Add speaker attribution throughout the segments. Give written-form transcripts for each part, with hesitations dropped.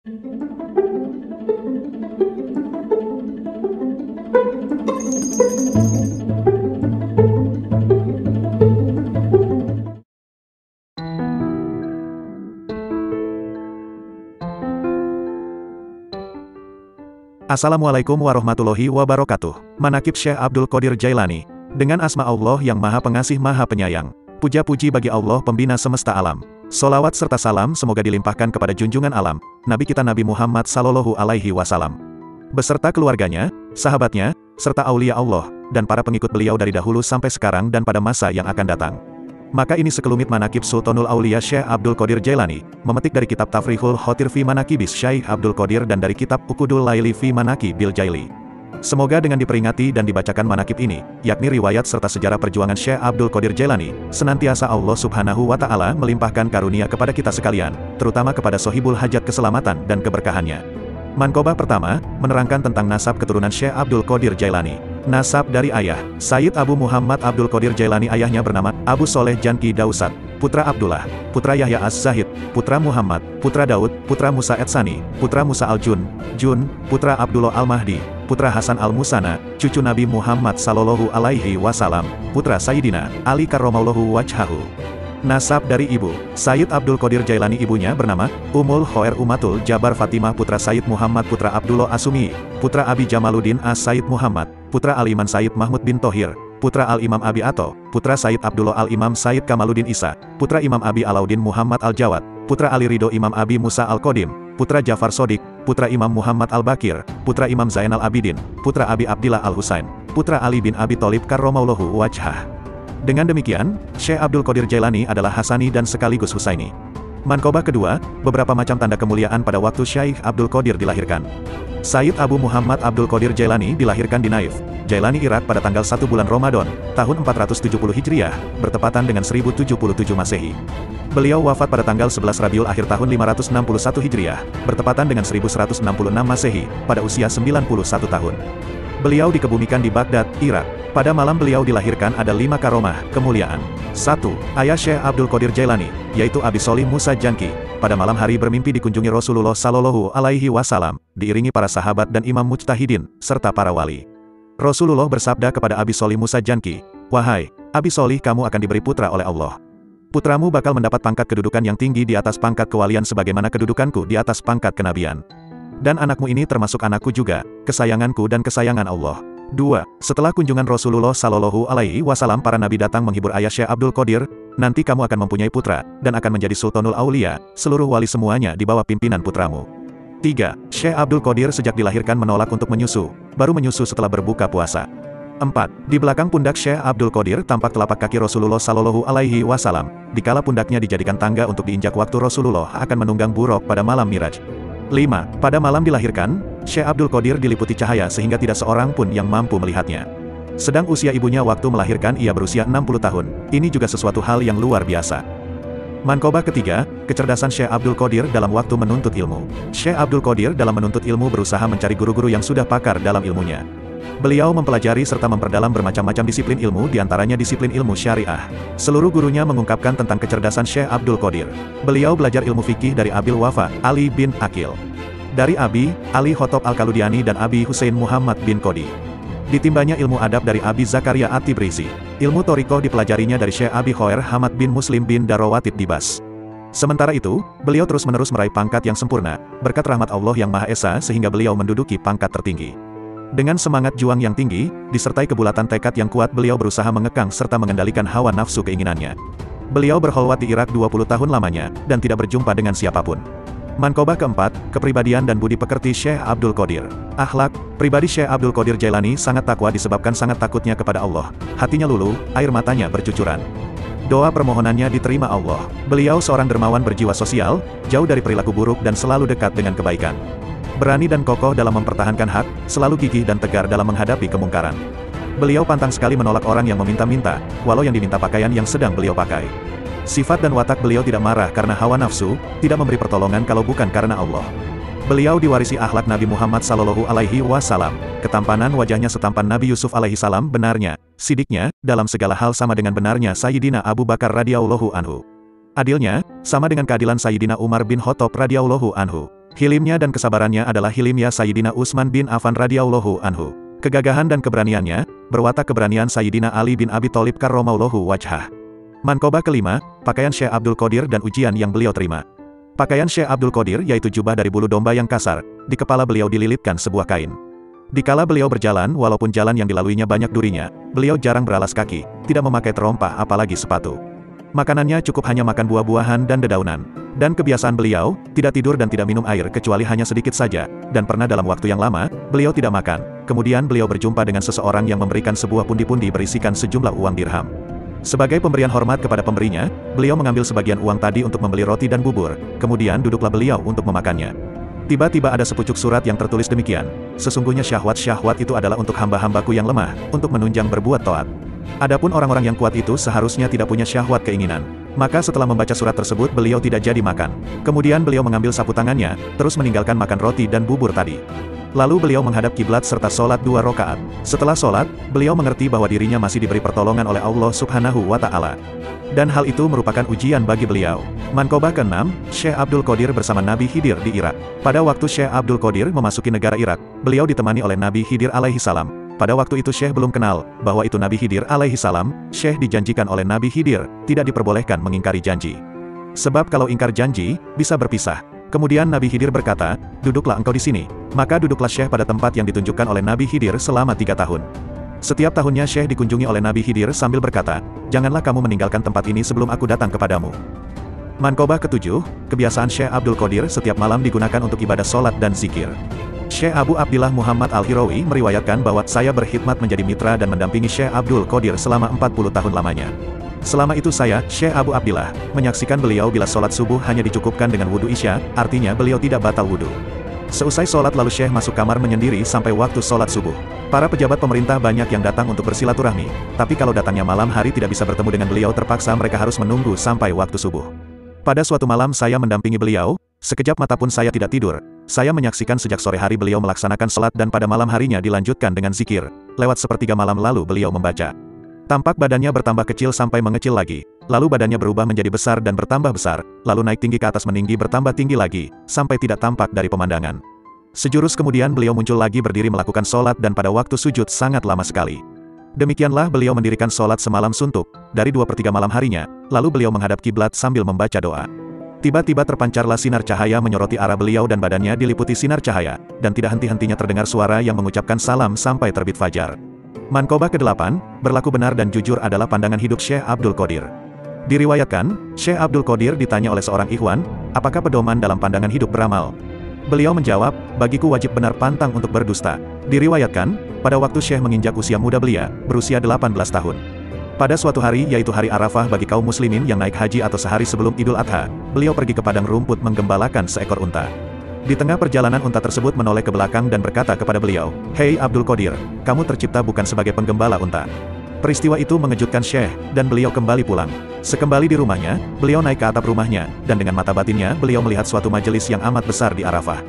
Speaker 1: Assalamualaikum warahmatullahi wabarakatuh. Manaqib Syekh Abdul Qadir Jailani. Dengan asma Allah yang Maha Pengasih Maha Penyayang. Puja-puji bagi Allah Pembina semesta alam. Sholawat serta salam semoga dilimpahkan kepada junjungan alam, Nabi kita Nabi Muhammad Sallallahu Alaihi Wasallam. Beserta keluarganya, sahabatnya, serta aulia Allah, dan para pengikut beliau dari dahulu sampai sekarang dan pada masa yang akan datang. Maka ini sekelumit manaqib Sultanul Aulia Syekh Abdul Qadir Jailani, memetik dari kitab Tafrihul Khotir fi Manaqibis Syekh Abdul Qadir dan dari kitab Uqudul Laili fi Manaqibil Jaili. Semoga dengan diperingati dan dibacakan manaqib ini, yakni riwayat serta sejarah perjuangan Syekh Abdul Qadir Jailani, senantiasa Allah Subhanahu wa Ta'ala melimpahkan karunia kepada kita sekalian, terutama kepada sohibul hajat keselamatan dan keberkahannya. Manqobah pertama, menerangkan tentang nasab keturunan Syekh Abdul Qadir Jailani. Nasab dari ayah, Sayyid Abu Muhammad Abdul Qadir Jailani. Ayahnya bernama Abu Soleh Janki Dausat, putra Abdullah, putra Yahya Az-Zahid, putra Muhammad, putra Daud, putra Musa Etsani, putra Musa Al-Jun, putra Abdullah Al-Mahdi, putra Hasan Al-Musana, cucu Nabi Muhammad Sallallahu Alaihi Wasallam, putra Sayyidina Ali Karramallahu Wajhahu. Nasab dari ibu, Sayyid Abdul Qadir Jailani. Ibunya bernama Ummul Khair Umatul Jabar Fatimah, putra Sayyid Muhammad, putra Abdullah Asumi, putra Abi Jamaluddin As-Sayyid Muhammad, putra Al-Iman Sayyid Mahmud bin Thohir, putra Al-Imam Abi Ato, putra Sayyid Abdullah Al-Imam Sayyid Kamaluddin Isa, putra Imam Abi Alauddin Muhammad Al-Jawad, putra Ali Ridho Imam Abi Musa Al-Qadim, putra Jafar Sodik, putra Imam Muhammad Al-Bakir, putra Imam Zainal Abidin, putra Abi Abdillah Al-Husain, putra Ali bin Abi Thalib Karramallahu Wajhah. Dengan demikian, Syekh Abdul Qadir Jailani adalah Hasani dan sekaligus Husaini. Manqobah kedua, beberapa macam tanda kemuliaan pada waktu Syekh Abdul Qadir dilahirkan. Sayyid Abu Muhammad Abdul Qadir Jailani dilahirkan di Naif, Jailani, Irak pada tanggal 1 bulan Ramadan, tahun 470 Hijriah, bertepatan dengan 1077 Masehi. Beliau wafat pada tanggal 11 Rabiul Akhir tahun 561 Hijriah, bertepatan dengan 1166 Masehi, pada usia 91 tahun. Beliau dikebumikan di Baghdad, Irak. Pada malam beliau dilahirkan ada 5 karomah, kemuliaan. 1. Ayah Syekh Abdul Qadir Jailani, yaitu Abi Solih Musa Janki, pada malam hari bermimpi dikunjungi Rasulullah Sallallahu Alaihi Wasallam, diiringi para sahabat dan imam mujtahidin, serta para wali. Rasulullah bersabda kepada Abi Solih Musa Janki, "Wahai Abi Solih, kamu akan diberi putra oleh Allah. Putramu bakal mendapat pangkat kedudukan yang tinggi di atas pangkat kewalian sebagaimana kedudukanku di atas pangkat kenabian. Dan anakmu ini termasuk anakku juga, kesayanganku dan kesayangan Allah." 2. Setelah kunjungan Rasulullah Sallallahu Alaihi Wasallam, para nabi datang menghibur ayah Syekh Abdul Qadir, "Nanti kamu akan mempunyai putra, dan akan menjadi Sultanul Aulia, seluruh wali semuanya di bawah pimpinan putramu." 3. Syekh Abdul Qadir sejak dilahirkan menolak untuk menyusu, baru menyusu setelah berbuka puasa. 4. Di belakang pundak Syekh Abdul Qadir tampak telapak kaki Rasulullah Sallallahu Alaihi Wasallam, dikala pundaknya dijadikan tangga untuk diinjak waktu Rasulullah akan menunggang buruk pada malam Miraj. 5. Pada malam dilahirkan, Syekh Abdul Qadir diliputi cahaya sehingga tidak seorang pun yang mampu melihatnya. Sedang usia ibunya waktu melahirkan ia berusia 60 tahun, ini juga sesuatu hal yang luar biasa. Manqobah ketiga, kecerdasan Syekh Abdul Qadir dalam waktu menuntut ilmu. Syekh Abdul Qadir dalam menuntut ilmu berusaha mencari guru-guru yang sudah pakar dalam ilmunya. Beliau mempelajari serta memperdalam bermacam-macam disiplin ilmu, diantaranya disiplin ilmu syariah. Seluruh gurunya mengungkapkan tentang kecerdasan Syekh Abdul Qadir. Beliau belajar ilmu fikih dari Abil Wafa, Ali bin Akil. Dari Abi Ali Khotob Al-Kaludiani dan Abi Husain Muhammad bin Qodi. Ditimbanya ilmu adab dari Abi Zakaria At-Tibrizi. Ilmu Thoriqoh dipelajarinya dari Syekh Abi Khair Hamad bin Muslim bin Darawatib Dibas. Sementara itu, beliau terus-menerus meraih pangkat yang sempurna, berkat rahmat Allah yang Maha Esa sehingga beliau menduduki pangkat tertinggi. Dengan semangat juang yang tinggi, disertai kebulatan tekad yang kuat, beliau berusaha mengekang serta mengendalikan hawa nafsu keinginannya. Beliau berkholwat di Irak 20 tahun lamanya, dan tidak berjumpa dengan siapapun. Manqobah keempat, kepribadian dan budi pekerti Syekh Abdul Qadir. Akhlak, pribadi Syekh Abdul Qadir Jailani sangat takwa disebabkan sangat takutnya kepada Allah. Hatinya luluh, air matanya bercucuran. Doa permohonannya diterima Allah. Beliau seorang dermawan berjiwa sosial, jauh dari perilaku buruk dan selalu dekat dengan kebaikan. Berani dan kokoh dalam mempertahankan hak, selalu gigih dan tegar dalam menghadapi kemungkaran. Beliau pantang sekali menolak orang yang meminta-minta, walau yang diminta pakaian yang sedang beliau pakai. Sifat dan watak beliau tidak marah karena hawa nafsu, tidak memberi pertolongan kalau bukan karena Allah. Beliau diwarisi akhlak Nabi Muhammad Sallallahu Alaihi Wasallam. Ketampanan wajahnya setampan Nabi Yusuf alaihi salam, benarnya, sidiknya, dalam segala hal sama dengan benarnya Sayyidina Abu Bakar radhiyallahu anhu. Adilnya, sama dengan keadilan Sayyidina Umar bin Khattab radhiyallahu anhu. Hilimnya dan kesabarannya adalah hilimnya Sayyidina Utsman bin Affan radhiyallahu anhu. Kegagahan dan keberaniannya, berwatak keberanian Sayyidina Ali bin Abi Thalib karramallahu wajhah. Manqobah kelima, pakaian Syekh Abdul Qadir dan ujian yang beliau terima. Pakaian Syekh Abdul Qadir yaitu jubah dari bulu domba yang kasar, di kepala beliau dililitkan sebuah kain. Dikala beliau berjalan, walaupun jalan yang dilaluinya banyak durinya, beliau jarang beralas kaki, tidak memakai terompah apalagi sepatu. Makanannya cukup hanya makan buah-buahan dan dedaunan. Dan kebiasaan beliau, tidak tidur dan tidak minum air kecuali hanya sedikit saja, dan pernah dalam waktu yang lama, beliau tidak makan. Kemudian beliau berjumpa dengan seseorang yang memberikan sebuah pundi-pundi berisikan sejumlah uang dirham. Sebagai pemberian hormat kepada pemberinya, beliau mengambil sebagian uang tadi untuk membeli roti dan bubur, kemudian duduklah beliau untuk memakannya. Tiba-tiba ada sepucuk surat yang tertulis demikian, sesungguhnya syahwat-syahwat itu adalah untuk hamba-hambaku yang lemah, untuk menunjang berbuat taat. Adapun orang-orang yang kuat itu seharusnya tidak punya syahwat keinginan. Maka setelah membaca surat tersebut beliau tidak jadi makan. Kemudian beliau mengambil sapu tangannya, terus meninggalkan makan roti dan bubur tadi. Lalu beliau menghadap kiblat serta sholat 2 rakaat. Setelah sholat, beliau mengerti bahwa dirinya masih diberi pertolongan oleh Allah Subhanahu wa Ta'ala. Dan hal itu merupakan ujian bagi beliau. Manqobah ke-6, Syekh Abdul Qadir bersama Nabi Khidir di Irak. Pada waktu Syekh Abdul Qadir memasuki negara Irak, beliau ditemani oleh Nabi Khidir alaihi salam. Pada waktu itu Syekh belum kenal bahwa itu Nabi Khidir alaihi salam. Syekh dijanjikan oleh Nabi Khidir, tidak diperbolehkan mengingkari janji. Sebab kalau ingkar janji, bisa berpisah. Kemudian Nabi Khidir berkata, duduklah engkau di sini. Maka duduklah Syekh pada tempat yang ditunjukkan oleh Nabi Khidir selama 3 tahun. Setiap tahunnya Syekh dikunjungi oleh Nabi Khidir sambil berkata, janganlah kamu meninggalkan tempat ini sebelum aku datang kepadamu. Manqobah ke-7, kebiasaan Syekh Abdul Qadir setiap malam digunakan untuk ibadah sholat dan zikir. Syekh Abu Abdillah Muhammad Al-Hirawi meriwayatkan bahwa saya berkhidmat menjadi mitra dan mendampingi Syekh Abdul Qadir selama 40 tahun lamanya. Selama itu saya, Syekh Abu Abdillah, menyaksikan beliau bila sholat subuh hanya dicukupkan dengan wudhu isya, artinya beliau tidak batal wudhu. Seusai sholat lalu Syekh masuk kamar menyendiri sampai waktu sholat subuh. Para pejabat pemerintah banyak yang datang untuk bersilaturahmi, tapi kalau datangnya malam hari tidak bisa bertemu dengan beliau terpaksa mereka harus menunggu sampai waktu subuh. Pada suatu malam saya mendampingi beliau, sekejap mata pun saya tidak tidur. Saya menyaksikan sejak sore hari beliau melaksanakan sholat dan pada malam harinya dilanjutkan dengan zikir. Lewat sepertiga malam lalu beliau membaca. Tampak badannya bertambah kecil sampai mengecil lagi, lalu badannya berubah menjadi besar dan bertambah besar, lalu naik tinggi ke atas meninggi bertambah tinggi lagi, sampai tidak tampak dari pemandangan. Sejurus kemudian beliau muncul lagi berdiri melakukan sholat dan pada waktu sujud sangat lama sekali. Demikianlah beliau mendirikan sholat semalam suntuk, dari 2/3 malam harinya, lalu beliau menghadap kiblat sambil membaca doa. Tiba-tiba terpancarlah sinar cahaya menyoroti arah beliau dan badannya diliputi sinar cahaya, dan tidak henti-hentinya terdengar suara yang mengucapkan salam sampai terbit fajar. Manqobah ke-8, berlaku benar dan jujur adalah pandangan hidup Syekh Abdul Qadir. Diriwayatkan, Syekh Abdul Qadir ditanya oleh seorang ikhwan, apakah pedoman dalam pandangan hidup beramal? Beliau menjawab, bagiku wajib benar pantang untuk berdusta. Diriwayatkan, pada waktu Syekh menginjak usia muda belia, berusia 18 tahun. Pada suatu hari yaitu hari Arafah bagi kaum muslimin yang naik haji atau sehari sebelum Idul Adha, beliau pergi ke padang rumput menggembalakan seekor unta. Di tengah perjalanan unta tersebut menoleh ke belakang dan berkata kepada beliau, hei Abdul Qadir, kamu tercipta bukan sebagai penggembala unta. Peristiwa itu mengejutkan Syekh, dan beliau kembali pulang. Sekembali di rumahnya, beliau naik ke atap rumahnya, dan dengan mata batinnya beliau melihat suatu majelis yang amat besar di Arafah.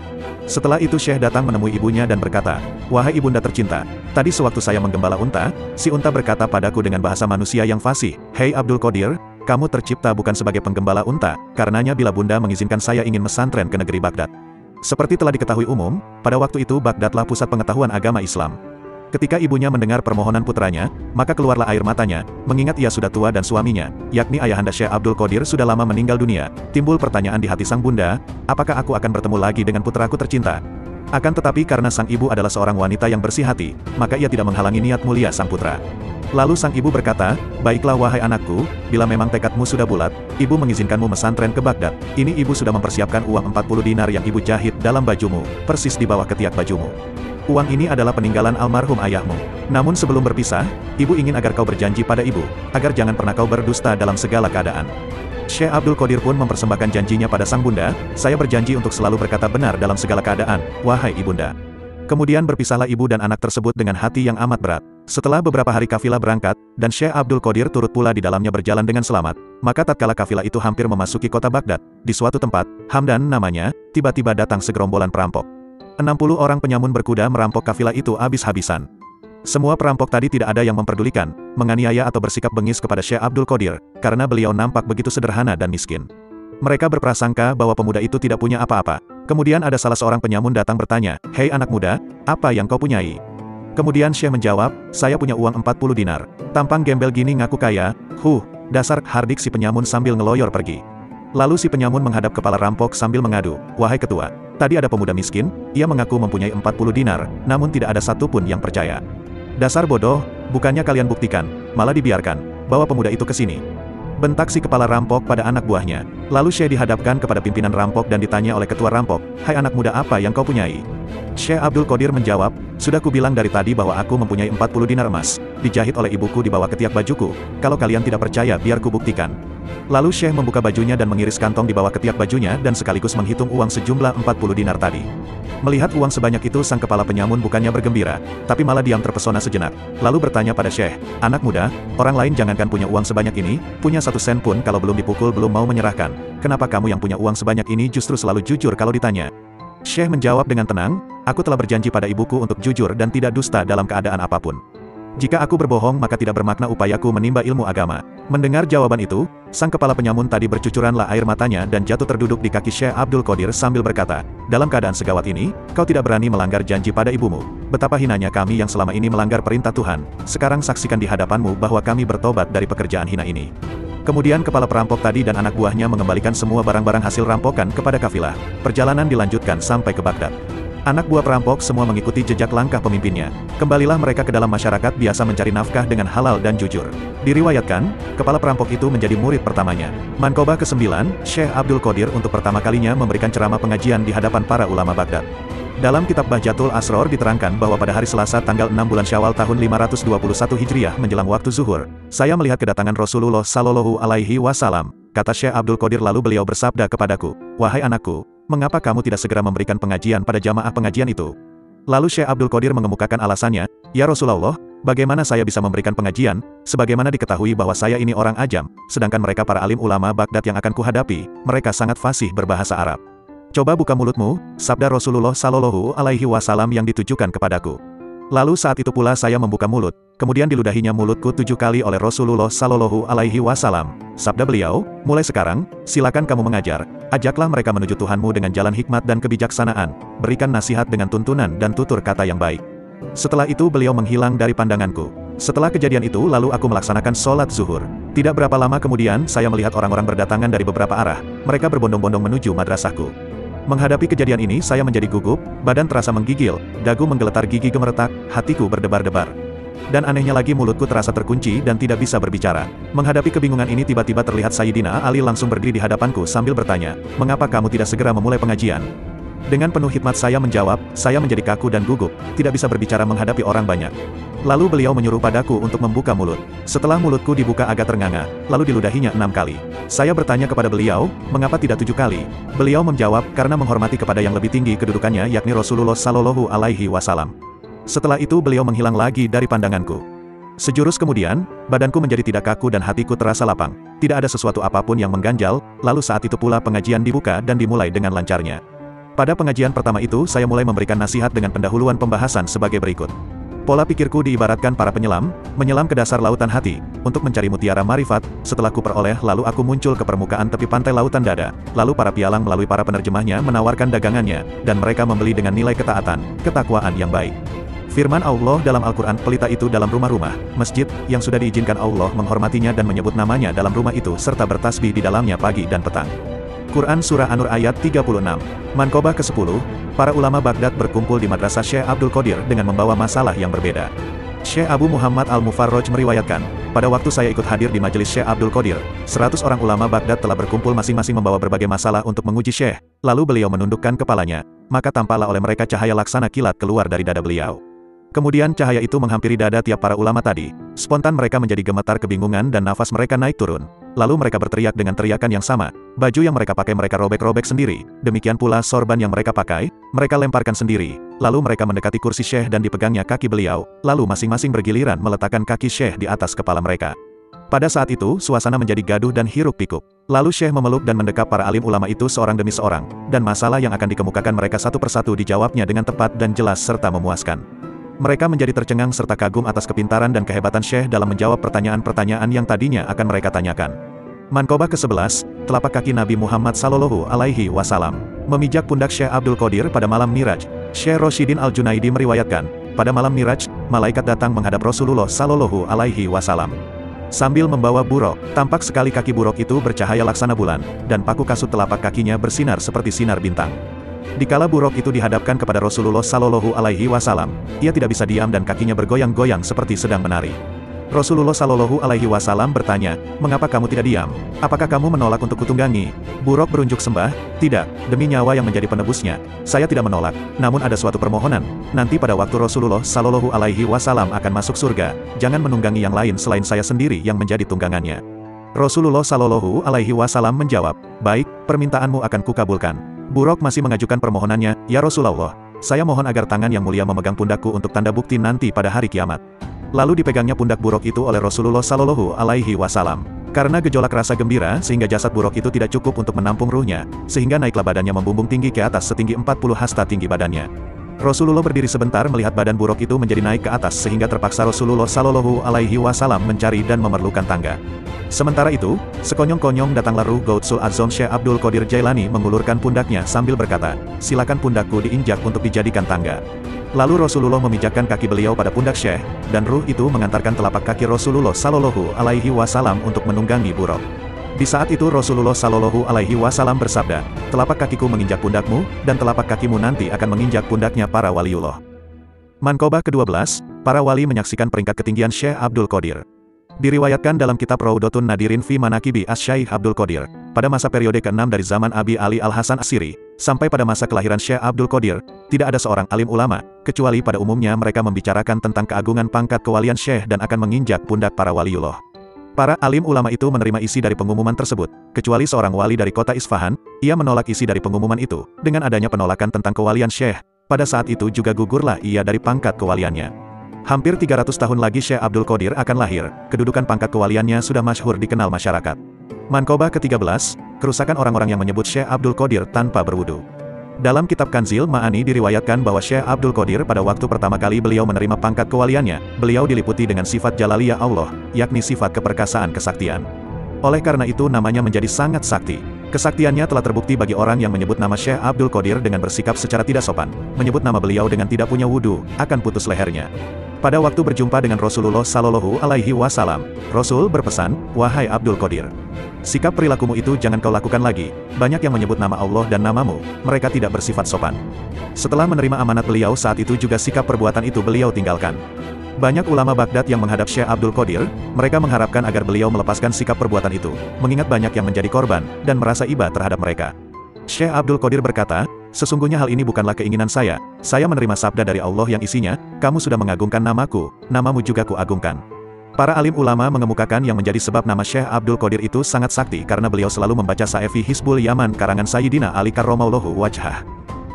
Speaker 1: Setelah itu Syekh datang menemui ibunya dan berkata, wahai ibunda tercinta, tadi sewaktu saya menggembala unta, si unta berkata padaku dengan bahasa manusia yang fasih, hei Abdul Qadir, kamu tercipta bukan sebagai penggembala unta, karenanya bila bunda mengizinkan saya ingin mesantren ke negeri Baghdad. Seperti telah diketahui umum, pada waktu itu Baghdadlah pusat pengetahuan agama Islam. Ketika ibunya mendengar permohonan putranya, maka keluarlah air matanya, mengingat ia sudah tua dan suaminya, yakni ayahanda Syekh Abdul Qadir sudah lama meninggal dunia. Timbul pertanyaan di hati sang bunda, apakah aku akan bertemu lagi dengan putraku tercinta? Akan tetapi karena sang ibu adalah seorang wanita yang bersih hati, maka ia tidak menghalangi niat mulia sang putra. Lalu sang ibu berkata, baiklah wahai anakku, bila memang tekadmu sudah bulat, ibu mengizinkanmu mesantren ke Baghdad. Ini ibu sudah mempersiapkan uang 40 dinar yang ibu jahit dalam bajumu, persis di bawah ketiak bajumu. Uang ini adalah peninggalan almarhum ayahmu. Namun sebelum berpisah, ibu ingin agar kau berjanji pada ibu, agar jangan pernah kau berdusta dalam segala keadaan. Syekh Abdul Qadir pun mempersembahkan janjinya pada sang bunda, saya berjanji untuk selalu berkata benar dalam segala keadaan, wahai ibunda. Kemudian berpisahlah ibu dan anak tersebut dengan hati yang amat berat. Setelah beberapa hari kafilah berangkat, dan Syekh Abdul Qadir turut pula di dalamnya berjalan dengan selamat, maka tatkala kafilah itu hampir memasuki kota Baghdad, di suatu tempat, Hamdan namanya, tiba-tiba datang segerombolan perampok. 60 orang penyamun berkuda merampok kafilah itu habis-habisan. Semua perampok tadi tidak ada yang memperdulikan, menganiaya atau bersikap bengis kepada Syekh Abdul Qadir, karena beliau nampak begitu sederhana dan miskin. Mereka berprasangka bahwa pemuda itu tidak punya apa-apa. Kemudian ada salah seorang penyamun datang bertanya, "Hei anak muda, apa yang kau punyai?" Kemudian Syekh menjawab, "Saya punya uang 40 dinar. Tampang gembel gini ngaku kaya, dasar," hardik si penyamun sambil ngeloyor pergi. Lalu si penyamun menghadap kepala rampok sambil mengadu, "Wahai ketua, tadi ada pemuda miskin, ia mengaku mempunyai 40 dinar, namun tidak ada satupun yang percaya. Dasar bodoh, bukannya kalian buktikan, malah dibiarkan, bawa pemuda itu ke sini." Bentak si kepala rampok pada anak buahnya. Lalu Syekh dihadapkan kepada pimpinan rampok dan ditanya oleh ketua rampok, "Hai anak muda, apa yang kau punyai?" Syekh Abdul Qadir menjawab, "Sudah kubilang dari tadi bahwa aku mempunyai 40 dinar emas, dijahit oleh ibuku di bawah ketiak bajuku. Kalau kalian tidak percaya, biar ku buktikan." Lalu Syekh membuka bajunya dan mengiris kantong di bawah ketiak bajunya dan sekaligus menghitung uang sejumlah 40 dinar tadi. Melihat uang sebanyak itu, sang kepala penyamun bukannya bergembira, tapi malah diam terpesona sejenak. Lalu bertanya pada Syekh, "Anak muda, orang lain jangankan punya uang sebanyak ini, punya 1 sen pun kalau belum dipukul belum mau menyerahkan. Kenapa kamu yang punya uang sebanyak ini justru selalu jujur kalau ditanya?" Syekh menjawab dengan tenang, "Aku telah berjanji pada ibuku untuk jujur dan tidak dusta dalam keadaan apapun. Jika aku berbohong maka tidak bermakna upayaku menimba ilmu agama." Mendengar jawaban itu, sang kepala penyamun tadi bercucuranlah air matanya dan jatuh terduduk di kaki Syekh Abdul Qadir sambil berkata, "Dalam keadaan segawat ini, kau tidak berani melanggar janji pada ibumu. Betapa hinanya kami yang selama ini melanggar perintah Tuhan. Sekarang saksikan di hadapanmu bahwa kami bertobat dari pekerjaan hina ini." Kemudian kepala perampok tadi dan anak buahnya mengembalikan semua barang-barang hasil rampokan kepada kafilah. Perjalanan dilanjutkan sampai ke Baghdad. Anak buah perampok semua mengikuti jejak langkah pemimpinnya. Kembalilah mereka ke dalam masyarakat biasa mencari nafkah dengan halal dan jujur. Diriwayatkan, kepala perampok itu menjadi murid pertamanya. Mankobah ke-9, Syekh Abdul Qadir untuk pertama kalinya memberikan ceramah pengajian di hadapan para ulama Baghdad. Dalam kitab Bahjatul Asror diterangkan bahwa pada hari Selasa tanggal 6 bulan Syawal tahun 521 Hijriah menjelang waktu zuhur, saya melihat kedatangan Rasulullah Shallallahu Alaihi Wasallam. Kata Syekh Abdul Qadir lalu beliau bersabda kepadaku, "Wahai anakku, mengapa kamu tidak segera memberikan pengajian pada jamaah pengajian itu?" Lalu Syekh Abdul Qadir mengemukakan alasannya, "Ya Rasulullah, bagaimana saya bisa memberikan pengajian, sebagaimana diketahui bahwa saya ini orang ajam, sedangkan mereka para alim ulama Baghdad yang akan kuhadapi, mereka sangat fasih berbahasa Arab." "Coba buka mulutmu," sabda Rasulullah Shallallahu Alaihi Wasallam yang ditujukan kepadaku. Lalu saat itu pula saya membuka mulut, kemudian diludahinya mulutku 7 kali oleh Rasulullah Shallallahu Alaihi Wasallam. Sabda beliau, "Mulai sekarang, silakan kamu mengajar, ajaklah mereka menuju Tuhanmu dengan jalan hikmat dan kebijaksanaan, berikan nasihat dengan tuntunan dan tutur kata yang baik." Setelah itu beliau menghilang dari pandanganku. Setelah kejadian itu lalu aku melaksanakan sholat zuhur. Tidak berapa lama kemudian saya melihat orang-orang berdatangan dari beberapa arah, mereka berbondong-bondong menuju madrasahku. Menghadapi kejadian ini saya menjadi gugup, badan terasa menggigil, dagu menggeletar, gigi gemeretak, hatiku berdebar-debar. Dan anehnya lagi mulutku terasa terkunci dan tidak bisa berbicara. Menghadapi kebingungan ini tiba-tiba terlihat Sayyidina Ali langsung berdiri di hadapanku sambil bertanya, "Mengapa kamu tidak segera memulai pengajian?" Dengan penuh hikmat saya menjawab, saya menjadi kaku dan gugup, tidak bisa berbicara menghadapi orang banyak. Lalu beliau menyuruh padaku untuk membuka mulut. Setelah mulutku dibuka agak ternganga, lalu diludahinya 6 kali. Saya bertanya kepada beliau, "Mengapa tidak 7 kali?" Beliau menjawab, "Karena menghormati kepada yang lebih tinggi kedudukannya yakni Rasulullah Shallallahu Alaihi Wasallam." Setelah itu beliau menghilang lagi dari pandanganku. Sejurus kemudian, badanku menjadi tidak kaku dan hatiku terasa lapang. Tidak ada sesuatu apapun yang mengganjal, lalu saat itu pula pengajian dibuka dan dimulai dengan lancarnya. Pada pengajian pertama itu saya mulai memberikan nasihat dengan pendahuluan pembahasan sebagai berikut. Pola pikirku diibaratkan para penyelam, menyelam ke dasar lautan hati, untuk mencari mutiara marifat. Setelah kuperoleh lalu aku muncul ke permukaan tepi pantai lautan dada. Lalu para pialang melalui para penerjemahnya menawarkan dagangannya, dan mereka membeli dengan nilai ketaatan, ketakwaan yang baik. Firman Allah dalam Al-Quran, pelita itu dalam rumah-rumah, masjid, yang sudah diizinkan Allah menghormatinya dan menyebut namanya dalam rumah itu serta bertasbih di dalamnya pagi dan petang. Quran Surah An-Nur ayat 36. Mankobah ke-10, para ulama Baghdad berkumpul di madrasah Syekh Abdul Qadir dengan membawa masalah yang berbeda. Syekh Abu Muhammad Al-Mufarroj meriwayatkan, pada waktu saya ikut hadir di majelis Syekh Abdul Qadir, 100 orang ulama Baghdad telah berkumpul masing-masing membawa berbagai masalah untuk menguji Syekh, lalu beliau menundukkan kepalanya, maka tampaklah oleh mereka cahaya laksana kilat keluar dari dada beliau. Kemudian cahaya itu menghampiri dada tiap para ulama tadi, spontan mereka menjadi gemetar kebingungan dan nafas mereka naik turun. Lalu mereka berteriak dengan teriakan yang sama, baju yang mereka pakai mereka robek-robek sendiri, demikian pula sorban yang mereka pakai, mereka lemparkan sendiri, lalu mereka mendekati kursi Syekh dan dipegangnya kaki beliau, lalu masing-masing bergiliran meletakkan kaki Syekh di atas kepala mereka. Pada saat itu, suasana menjadi gaduh dan hiruk-pikuk. Lalu Syekh memeluk dan mendekap para alim ulama itu seorang demi seorang, dan masalah yang akan dikemukakan mereka satu persatu dijawabnya dengan tepat dan jelas serta memuaskan. Mereka menjadi tercengang serta kagum atas kepintaran dan kehebatan Syekh dalam menjawab pertanyaan-pertanyaan yang tadinya akan mereka tanyakan. Mankobah ke-11, telapak kaki Nabi Muhammad Sallallahu Alaihi Wasallam memijak pundak Syekh Abdul Qadir pada malam Miraj. Syekh Rashidin Al-Junaidi meriwayatkan, pada malam Miraj, malaikat datang menghadap Rasulullah Sallallahu Alaihi Wasallam. Sambil membawa buruk, tampak sekali kaki buruk itu bercahaya laksana bulan, dan paku kasut telapak kakinya bersinar seperti sinar bintang. Dikala buruk itu dihadapkan kepada Rasulullah Sallallahu Alaihi Wasallam, ia tidak bisa diam dan kakinya bergoyang-goyang seperti sedang menari. Rasulullah Sallallahu Alaihi Wasallam bertanya, "Mengapa kamu tidak diam? Apakah kamu menolak untuk kutunggangi?" Buruk berunjuk sembah, "Tidak, demi nyawa yang menjadi penebusnya, saya tidak menolak. Namun ada suatu permohonan, nanti pada waktu Rasulullah Sallallahu Alaihi Wasallam akan masuk surga, jangan menunggangi yang lain selain saya sendiri yang menjadi tunggangannya." Rasulullah Sallallahu Alaihi Wasallam menjawab, "Baik, permintaanmu akan kukabulkan." Buruk masih mengajukan permohonannya, "Ya Rasulullah, saya mohon agar tangan yang mulia memegang pundakku untuk tanda bukti nanti pada hari kiamat." Lalu dipegangnya pundak buruk itu oleh Rasulullah Sallallahu Alaihi Wasallam. Karena gejolak rasa gembira sehingga jasad buruk itu tidak cukup untuk menampung ruhnya, sehingga naiklah badannya membumbung tinggi ke atas setinggi 40 hasta tinggi badannya. Rasulullah berdiri sebentar melihat badan buruk itu menjadi naik ke atas sehingga terpaksa Rasulullah Sallallahu Alaihi Wasallam mencari dan memerlukan tangga. Sementara itu, sekonyong-konyong datanglah ruh Gautsul Azam Syekh Abdul Qadir Jailani mengulurkan pundaknya sambil berkata, "Silakan pundakku diinjak untuk dijadikan tangga." Lalu Rasulullah memijakkan kaki beliau pada pundak Syekh, dan ruh itu mengantarkan telapak kaki Rasulullah Sallallahu Alaihi Wasallam untuk menunggangi buruk. Di saat itu Rasulullah Sallallahu Alaihi Wasallam bersabda, "Telapak kakiku menginjak pundakmu, dan telapak kakimu nanti akan menginjak pundaknya para waliullah." Mankobah ke-12, para wali menyaksikan peringkat ketinggian Syekh Abdul Qadir. Diriwayatkan dalam kitab Raudhatun Nadirin fi Manaqibi Asy-Syaikh Abdul Qadir, pada masa periode ke-6 dari zaman Abi Ali Al-Hasan As-Siri, sampai pada masa kelahiran Syekh Abdul Qadir, tidak ada seorang alim ulama, kecuali pada umumnya mereka membicarakan tentang keagungan pangkat kewalian Syekh dan akan menginjak pundak para waliullah. Para alim ulama itu menerima isi dari pengumuman tersebut, kecuali seorang wali dari kota Isfahan, ia menolak isi dari pengumuman itu. Dengan adanya penolakan tentang kewalian Syekh, pada saat itu juga gugurlah ia dari pangkat kewaliannya. Hampir 300 tahun lagi Syekh Abdul Qadir akan lahir, kedudukan pangkat kewaliannya sudah masyhur dikenal masyarakat. Mankobah ke-13, kerusakan orang-orang yang menyebut Syekh Abdul Qadir tanpa berwudu. Dalam kitab Kanzil Ma'ani diriwayatkan bahwa Syekh Abdul Qadir pada waktu pertama kali beliau menerima pangkat kewaliannya, beliau diliputi dengan sifat Jalaliyah Allah, yakni sifat keperkasaan kesaktian. Oleh karena itu namanya menjadi sangat sakti. Kesaktiannya telah terbukti bagi orang yang menyebut nama Syekh Abdul Qadir dengan bersikap secara tidak sopan, menyebut nama beliau dengan tidak punya wudu, akan putus lehernya. Pada waktu berjumpa dengan Rasulullah Sallallahu Alaihi Wasallam, Rasul berpesan, "Wahai Abdul Qadir, sikap perilakumu itu jangan kau lakukan lagi. Banyak yang menyebut nama Allah dan namamu, mereka tidak bersifat sopan." Setelah menerima amanat beliau saat itu juga sikap perbuatan itu beliau tinggalkan. Banyak ulama Baghdad yang menghadap Syekh Abdul Qadir, mereka mengharapkan agar beliau melepaskan sikap perbuatan itu, mengingat banyak yang menjadi korban, dan merasa iba terhadap mereka. Syekh Abdul Qadir berkata, "Sesungguhnya hal ini bukanlah keinginan saya menerima sabda dari Allah yang isinya, kamu sudah mengagungkan namaku, namamu juga kuagungkan." Para alim ulama mengemukakan yang menjadi sebab nama Syekh Abdul Qadir itu sangat sakti karena beliau selalu membaca Sa'ifi Hizbul Yaman karangan Sayyidina Ali Karramallahu Wajhah.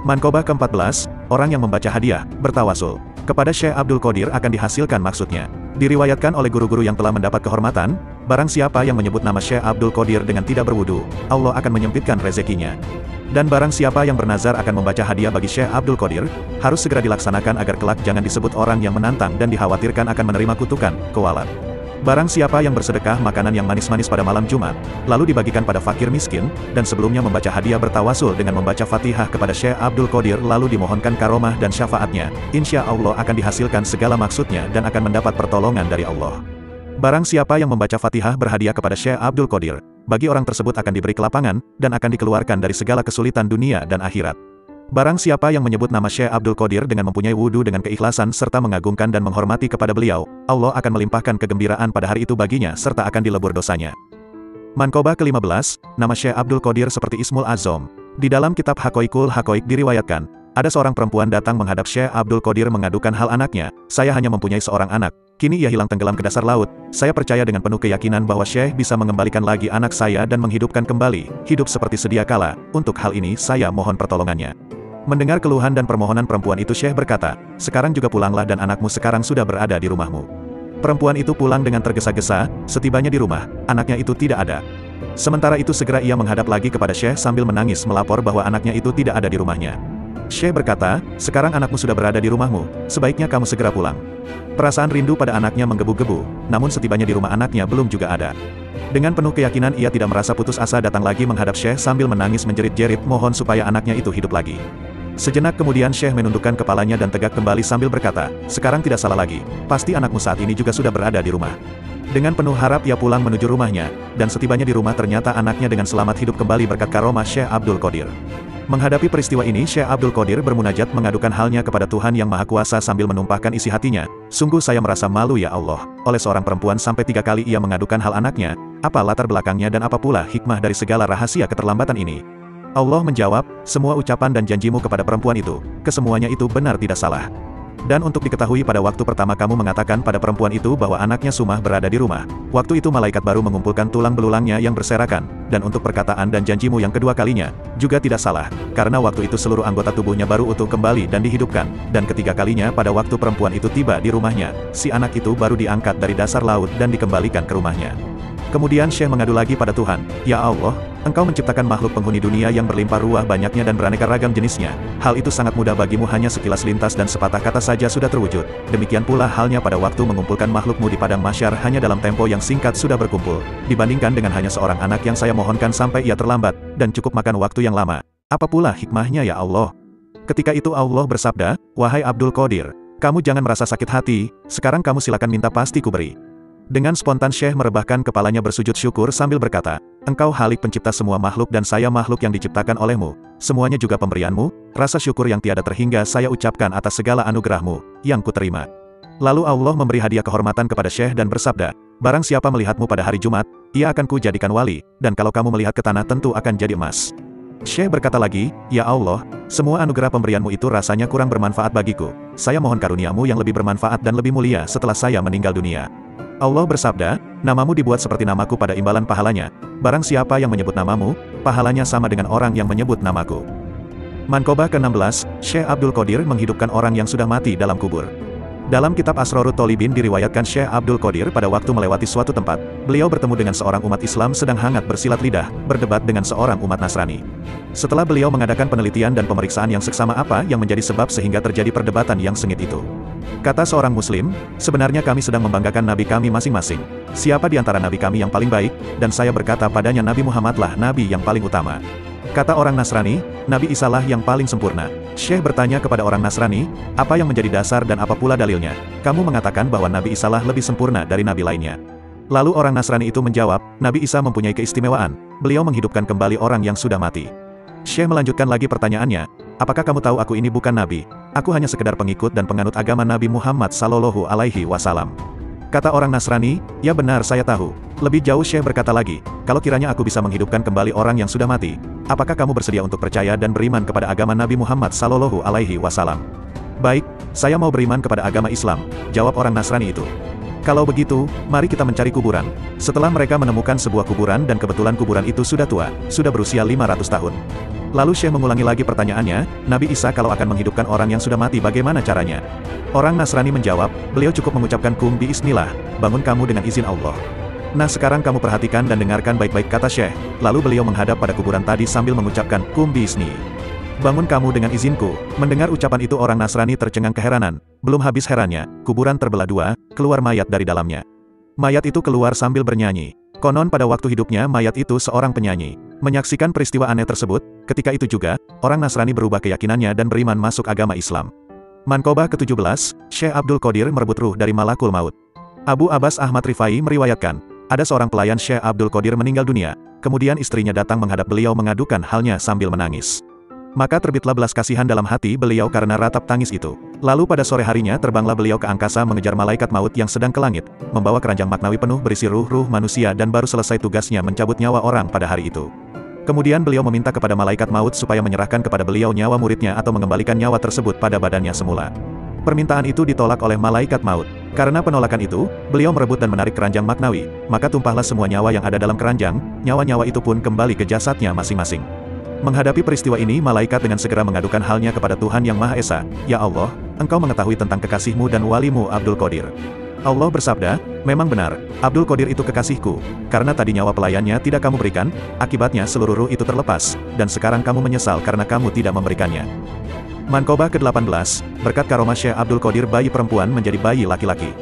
Speaker 1: Mankobah ke-14, orang yang membaca hadiah, bertawasul kepada Syekh Abdul Qadir akan dihasilkan maksudnya. Diriwayatkan oleh guru-guru yang telah mendapat kehormatan, barang siapa yang menyebut nama Syekh Abdul Qadir dengan tidak berwudu, Allah akan menyempitkan rezekinya. Dan barang siapa yang bernazar akan membaca hadiah bagi Syekh Abdul Qadir, harus segera dilaksanakan agar kelak jangan disebut orang yang menantang dan dikhawatirkan akan menerima kutukan, kualat. Barang siapa yang bersedekah makanan yang manis-manis pada malam Jumat, lalu dibagikan pada fakir miskin, dan sebelumnya membaca hadiah bertawasul dengan membaca Fatihah kepada Syekh Abdul Qadir lalu dimohonkan karomah dan syafaatnya, insya Allah akan dihasilkan segala maksudnya dan akan mendapat pertolongan dari Allah. Barang siapa yang membaca Fatihah berhadiah kepada Syekh Abdul Qadir, bagi orang tersebut akan diberi kelapangan, dan akan dikeluarkan dari segala kesulitan dunia dan akhirat. Barang siapa yang menyebut nama Syekh Abdul Qadir dengan mempunyai wudu dengan keikhlasan serta mengagungkan dan menghormati kepada beliau, Allah akan melimpahkan kegembiraan pada hari itu baginya serta akan dilebur dosanya. Mankobah ke-15, nama Syekh Abdul Qadir seperti Ismul Azam. Di dalam kitab Haqaiqul Haqaiq diriwayatkan, ada seorang perempuan datang menghadap Syekh Abdul Qadir mengadukan hal anaknya, "Saya hanya mempunyai seorang anak, kini ia hilang tenggelam ke dasar laut. Saya percaya dengan penuh keyakinan bahwa Syekh bisa mengembalikan lagi anak saya dan menghidupkan kembali, hidup seperti sedia kala. Untuk hal ini saya mohon pertolongannya." Mendengar keluhan dan permohonan perempuan itu, Syekh berkata, "Sekarang juga pulanglah dan anakmu sekarang sudah berada di rumahmu." Perempuan itu pulang dengan tergesa-gesa, setibanya di rumah, anaknya itu tidak ada. Sementara itu segera ia menghadap lagi kepada Syekh sambil menangis melapor bahwa anaknya itu tidak ada di rumahnya. Syekh berkata, "Sekarang anakmu sudah berada di rumahmu, sebaiknya kamu segera pulang." Perasaan rindu pada anaknya menggebu-gebu, namun setibanya di rumah anaknya belum juga ada. Dengan penuh keyakinan ia tidak merasa putus asa datang lagi menghadap Syekh sambil menangis menjerit-jerit mohon supaya anaknya itu hidup lagi. Sejenak kemudian Syekh menundukkan kepalanya dan tegak kembali sambil berkata, sekarang tidak salah lagi, pasti anakmu saat ini juga sudah berada di rumah. Dengan penuh harap ia pulang menuju rumahnya, dan setibanya di rumah ternyata anaknya dengan selamat hidup kembali berkat karomah Syekh Abdul Qadir. Menghadapi peristiwa ini Syekh Abdul Qadir bermunajat mengadukan halnya kepada Tuhan Yang Maha Kuasa sambil menumpahkan isi hatinya, sungguh saya merasa malu ya Allah, oleh seorang perempuan sampai 3 kali ia mengadukan hal anaknya, apa latar belakangnya dan apa pula hikmah dari segala rahasia keterlambatan ini. Allah menjawab, semua ucapan dan janjimu kepada perempuan itu, kesemuanya itu benar tidak salah. Dan untuk diketahui pada waktu pertama kamu mengatakan pada perempuan itu bahwa anaknya Sumah berada di rumah, waktu itu malaikat baru mengumpulkan tulang belulangnya yang berserakan, dan untuk perkataan dan janjimu yang kedua kalinya, juga tidak salah, karena waktu itu seluruh anggota tubuhnya baru utuh kembali dan dihidupkan, dan ketiga kalinya pada waktu perempuan itu tiba di rumahnya, si anak itu baru diangkat dari dasar laut dan dikembalikan ke rumahnya. Kemudian Syekh mengadu lagi pada Tuhan, ya Allah, Engkau menciptakan makhluk penghuni dunia yang berlimpah ruah banyaknya dan beraneka ragam jenisnya. Hal itu sangat mudah bagimu hanya sekilas lintas dan sepatah kata saja sudah terwujud. Demikian pula halnya pada waktu mengumpulkan makhlukmu di padang mahsyar hanya dalam tempo yang singkat sudah berkumpul. Dibandingkan dengan hanya seorang anak yang saya mohonkan sampai ia terlambat, dan cukup makan waktu yang lama. Apa pula hikmahnya ya Allah? Ketika itu Allah bersabda, wahai Abdul Qadir, kamu jangan merasa sakit hati, sekarang kamu silakan minta pasti kuberi. Dengan spontan Syekh merebahkan kepalanya bersujud syukur sambil berkata, Engkau Halik pencipta semua makhluk dan saya makhluk yang diciptakan olehmu, semuanya juga pemberianmu, rasa syukur yang tiada terhingga saya ucapkan atas segala anugerahmu, yang kuterima. Lalu Allah memberi hadiah kehormatan kepada Syekh dan bersabda, barang siapa melihatmu pada hari Jumat, ia akan kujadikan wali, dan kalau kamu melihat ke tanah tentu akan jadi emas. Syekh berkata lagi, ya Allah, semua anugerah pemberianmu itu rasanya kurang bermanfaat bagiku, saya mohon karuniamu yang lebih bermanfaat dan lebih mulia setelah saya meninggal dunia. Allah bersabda, namamu dibuat seperti namaku pada imbalan pahalanya, barang siapa yang menyebut namamu, pahalanya sama dengan orang yang menyebut namaku. Manqobah ke-16, Syekh Abdul Qadir menghidupkan orang yang sudah mati dalam kubur. Dalam kitab Asrarut Tolibin diriwayatkan Syekh Abdul Qadir pada waktu melewati suatu tempat, beliau bertemu dengan seorang umat Islam sedang hangat bersilat lidah, berdebat dengan seorang umat Nasrani. Setelah beliau mengadakan penelitian dan pemeriksaan yang seksama apa yang menjadi sebab sehingga terjadi perdebatan yang sengit itu. Kata seorang Muslim, sebenarnya kami sedang membanggakan nabi kami masing-masing. Siapa di antara nabi kami yang paling baik? Dan saya berkata padanya Nabi Muhammadlah nabi yang paling utama. Kata orang Nasrani, Nabi Isa lah yang paling sempurna. Syekh bertanya kepada orang Nasrani, apa yang menjadi dasar dan apa pula dalilnya? Kamu mengatakan bahwa Nabi Isa lah lebih sempurna dari nabi lainnya. Lalu orang Nasrani itu menjawab, Nabi Isa mempunyai keistimewaan, beliau menghidupkan kembali orang yang sudah mati. Syekh melanjutkan lagi pertanyaannya, apakah kamu tahu aku ini bukan nabi? Aku hanya sekedar pengikut dan penganut agama Nabi Muhammad Sallallahu Alaihi Wasallam. Kata orang Nasrani, ya benar saya tahu. Lebih jauh Syekh berkata lagi, kalau kiranya aku bisa menghidupkan kembali orang yang sudah mati, apakah kamu bersedia untuk percaya dan beriman kepada agama Nabi Muhammad Sallallahu Alaihi Wasallam? Baik, saya mau beriman kepada agama Islam, jawab orang Nasrani itu. Kalau begitu, mari kita mencari kuburan. Setelah mereka menemukan sebuah kuburan dan kebetulan kuburan itu sudah tua, sudah berusia 500 tahun. Lalu Syekh mengulangi lagi pertanyaannya, Nabi Isa kalau akan menghidupkan orang yang sudah mati bagaimana caranya? Orang Nasrani menjawab, beliau cukup mengucapkan kum biismillah, bangun kamu dengan izin Allah. Nah sekarang kamu perhatikan dan dengarkan baik-baik kata Syekh, lalu beliau menghadap pada kuburan tadi sambil mengucapkan kum biisni. Bangun kamu dengan izinku. Mendengar ucapan itu orang Nasrani tercengang keheranan, belum habis herannya, kuburan terbelah dua, keluar mayat dari dalamnya. Mayat itu keluar sambil bernyanyi. Konon pada waktu hidupnya mayat itu seorang penyanyi. Menyaksikan peristiwa aneh tersebut, ketika itu juga, orang Nasrani berubah keyakinannya dan beriman masuk agama Islam. Manqobah ke-17, Syekh Abdul Qadir merebut ruh dari Malakul Maut. Abu Abbas Ahmad Rifai meriwayatkan, ada seorang pelayan Syekh Abdul Qadir meninggal dunia, kemudian istrinya datang menghadap beliau mengadukan halnya sambil menangis. Maka terbitlah belas kasihan dalam hati beliau karena ratap tangis itu. Lalu pada sore harinya terbanglah beliau ke angkasa mengejar malaikat maut yang sedang ke langit, membawa keranjang maknawi penuh berisi ruh-ruh manusia dan baru selesai tugasnya mencabut nyawa orang pada hari itu. Kemudian beliau meminta kepada malaikat maut supaya menyerahkan kepada beliau nyawa muridnya atau mengembalikan nyawa tersebut pada badannya semula. Permintaan itu ditolak oleh malaikat maut. Karena penolakan itu, beliau merebut dan menarik keranjang maknawi, maka tumpahlah semua nyawa yang ada dalam keranjang, nyawa-nyawa itu pun kembali ke jasadnya masing-masing. Menghadapi peristiwa ini malaikat dengan segera mengadukan halnya kepada Tuhan Yang Maha Esa, Ya Allah, Engkau mengetahui tentang kekasihmu dan walimu Abdul Qadir. Allah bersabda, memang benar, Abdul Qadir itu kekasihku, karena tadi nyawa pelayannya tidak kamu berikan, akibatnya seluruh ruh itu terlepas, dan sekarang kamu menyesal karena kamu tidak memberikannya. Manqobah ke-18, berkat karomah Syekh Abdul Qadir bayi perempuan menjadi bayi laki-laki.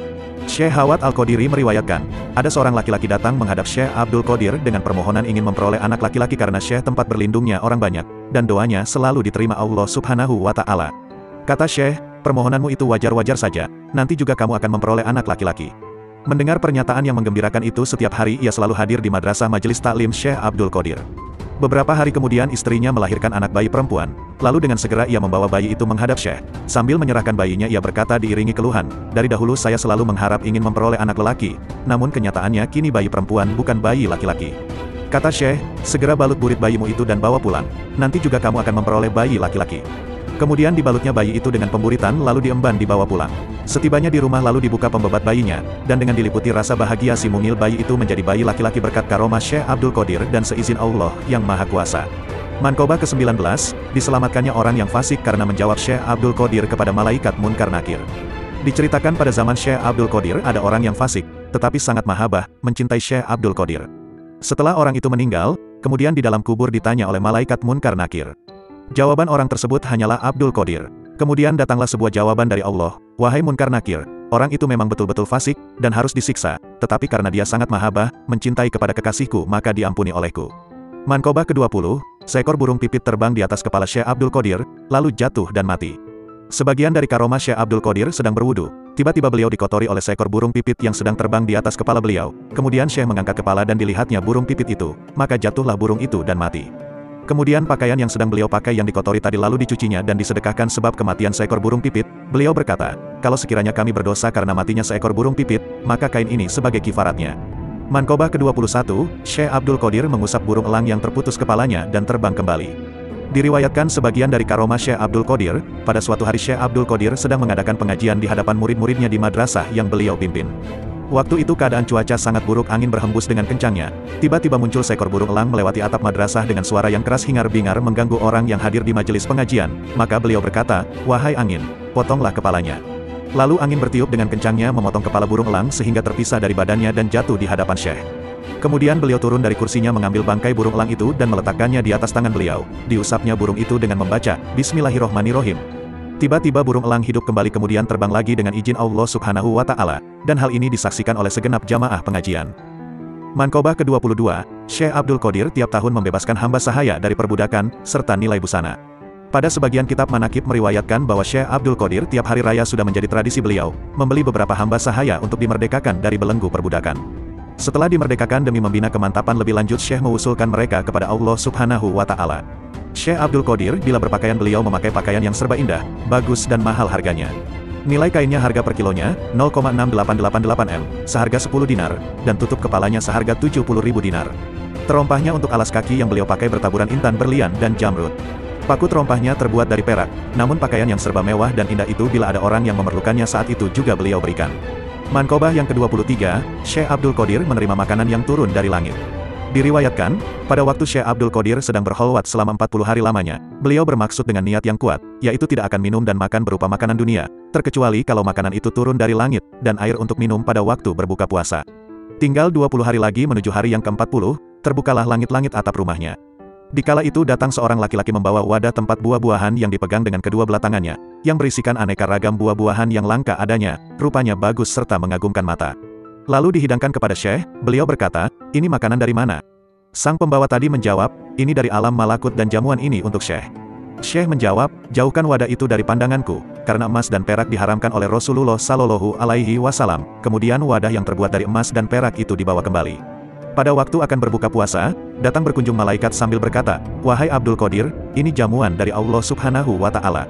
Speaker 1: Syekh Hawat Al-Qadiri meriwayatkan, ada seorang laki-laki datang menghadap Syekh Abdul Qadir dengan permohonan ingin memperoleh anak laki-laki karena Syekh tempat berlindungnya orang banyak, dan doanya selalu diterima Allah Subhanahu wa Ta'ala. Kata Syekh, permohonanmu itu wajar-wajar saja, nanti juga kamu akan memperoleh anak laki-laki. Mendengar pernyataan yang menggembirakan itu, setiap hari ia selalu hadir di madrasah majelis taklim Syekh Abdul Qadir. Beberapa hari kemudian istrinya melahirkan anak bayi perempuan, lalu dengan segera ia membawa bayi itu menghadap Syekh. Sambil menyerahkan bayinya ia berkata diiringi keluhan, dari dahulu saya selalu mengharap ingin memperoleh anak lelaki, namun kenyataannya kini bayi perempuan bukan bayi laki-laki. Kata Syekh, segera balut burit bayimu itu dan bawa pulang, nanti juga kamu akan memperoleh bayi laki-laki. Kemudian dibalutnya bayi itu dengan pemburitan lalu diemban dibawa pulang. Setibanya di rumah lalu dibuka pembebat bayinya, dan dengan diliputi rasa bahagia si mungil bayi itu menjadi bayi laki-laki berkat karomah Syekh Abdul Qadir dan seizin Allah yang Maha Kuasa. Manqobah ke-19, diselamatkannya orang yang fasik karena menjawab Syekh Abdul Qadir kepada malaikat Munkar Nakir. Diceritakan pada zaman Syekh Abdul Qadir ada orang yang fasik, tetapi sangat mahabbah, mencintai Syekh Abdul Qadir. Setelah orang itu meninggal, kemudian di dalam kubur ditanya oleh malaikat Munkar Nakir. Jawaban orang tersebut hanyalah Abdul Qadir. Kemudian datanglah sebuah jawaban dari Allah, wahai Munkar Nakir, orang itu memang betul-betul fasik, dan harus disiksa, tetapi karena dia sangat mahabbah, mencintai kepada kekasihku maka diampuni olehku. Manqobah ke-20, seekor burung pipit terbang di atas kepala Syekh Abdul Qadir, lalu jatuh dan mati. Sebagian dari karomah Syekh Abdul Qadir sedang berwudu, tiba-tiba beliau dikotori oleh seekor burung pipit yang sedang terbang di atas kepala beliau, kemudian Syekh mengangkat kepala dan dilihatnya burung pipit itu, maka jatuhlah burung itu dan mati. Kemudian pakaian yang sedang beliau pakai yang dikotori tadi lalu dicucinya dan disedekahkan sebab kematian seekor burung pipit. Beliau berkata, kalau sekiranya kami berdosa karena matinya seekor burung pipit, maka kain ini sebagai kifaratnya. Manqobah ke-21, Syekh Abdul Qadir mengusap burung elang yang terputus kepalanya dan terbang kembali. Diriwayatkan sebagian dari karomah Syekh Abdul Qadir, pada suatu hari Syekh Abdul Qadir sedang mengadakan pengajian di hadapan murid-muridnya di madrasah yang beliau pimpin. Waktu itu keadaan cuaca sangat buruk, angin berhembus dengan kencangnya. Tiba-tiba muncul seekor burung elang melewati atap madrasah dengan suara yang keras hingar-bingar mengganggu orang yang hadir di majelis pengajian. Maka beliau berkata, wahai angin, potonglah kepalanya. Lalu angin bertiup dengan kencangnya memotong kepala burung elang sehingga terpisah dari badannya dan jatuh di hadapan Syekh. Kemudian beliau turun dari kursinya mengambil bangkai burung elang itu dan meletakkannya di atas tangan beliau. Diusapnya burung itu dengan membaca, Bismillahirrohmanirrohim. Tiba-tiba burung elang hidup kembali kemudian terbang lagi dengan izin Allah Subhanahu wa Ta'ala, dan hal ini disaksikan oleh segenap jamaah pengajian. Manqobah ke-22, Syekh Abdul Qadir tiap tahun membebaskan hamba sahaya dari perbudakan, serta nilai busana. Pada sebagian kitab manakib meriwayatkan bahwa Syekh Abdul Qadir tiap hari raya sudah menjadi tradisi beliau, membeli beberapa hamba sahaya untuk dimerdekakan dari belenggu perbudakan. Setelah dimerdekakan demi membina kemantapan lebih lanjut, Syekh mengusulkan mereka kepada Allah Subhanahu wa Ta'ala. Syekh Abdul Qadir bila berpakaian beliau memakai pakaian yang serba indah, bagus dan mahal harganya. Nilai kainnya harga per kilonya, 0,6888 M, seharga 10 dinar, dan tutup kepalanya seharga 70.000 dinar. Terompahnya untuk alas kaki yang beliau pakai bertaburan intan berlian dan jamrud. Paku terompahnya terbuat dari perak, namun pakaian yang serba mewah dan indah itu bila ada orang yang memerlukannya saat itu juga beliau berikan. Manqobah yang ke-23, Syekh Abdul Qadir menerima makanan yang turun dari langit. Diriwayatkan, pada waktu Syekh Abdul Qadir sedang berkholwat selama 40 hari lamanya, beliau bermaksud dengan niat yang kuat, yaitu tidak akan minum dan makan berupa makanan dunia, terkecuali kalau makanan itu turun dari langit, dan air untuk minum pada waktu berbuka puasa. Tinggal 20 hari lagi menuju hari yang ke-40, terbukalah langit-langit atap rumahnya. Dikala itu datang seorang laki-laki membawa wadah tempat buah-buahan yang dipegang dengan kedua belah tangannya, yang berisikan aneka ragam buah-buahan yang langka adanya, rupanya bagus serta mengagumkan mata. Lalu dihidangkan kepada Syekh, beliau berkata, ini makanan dari mana? Sang pembawa tadi menjawab, ini dari alam malakut dan jamuan ini untuk Syekh. Syekh menjawab, jauhkan wadah itu dari pandanganku, karena emas dan perak diharamkan oleh Rasulullah Shallallahu Alaihi Wasallam. Kemudian wadah yang terbuat dari emas dan perak itu dibawa kembali. Pada waktu akan berbuka puasa, datang berkunjung malaikat sambil berkata, wahai Abdul Qadir, ini jamuan dari Allah Subhanahu wa Ta'ala.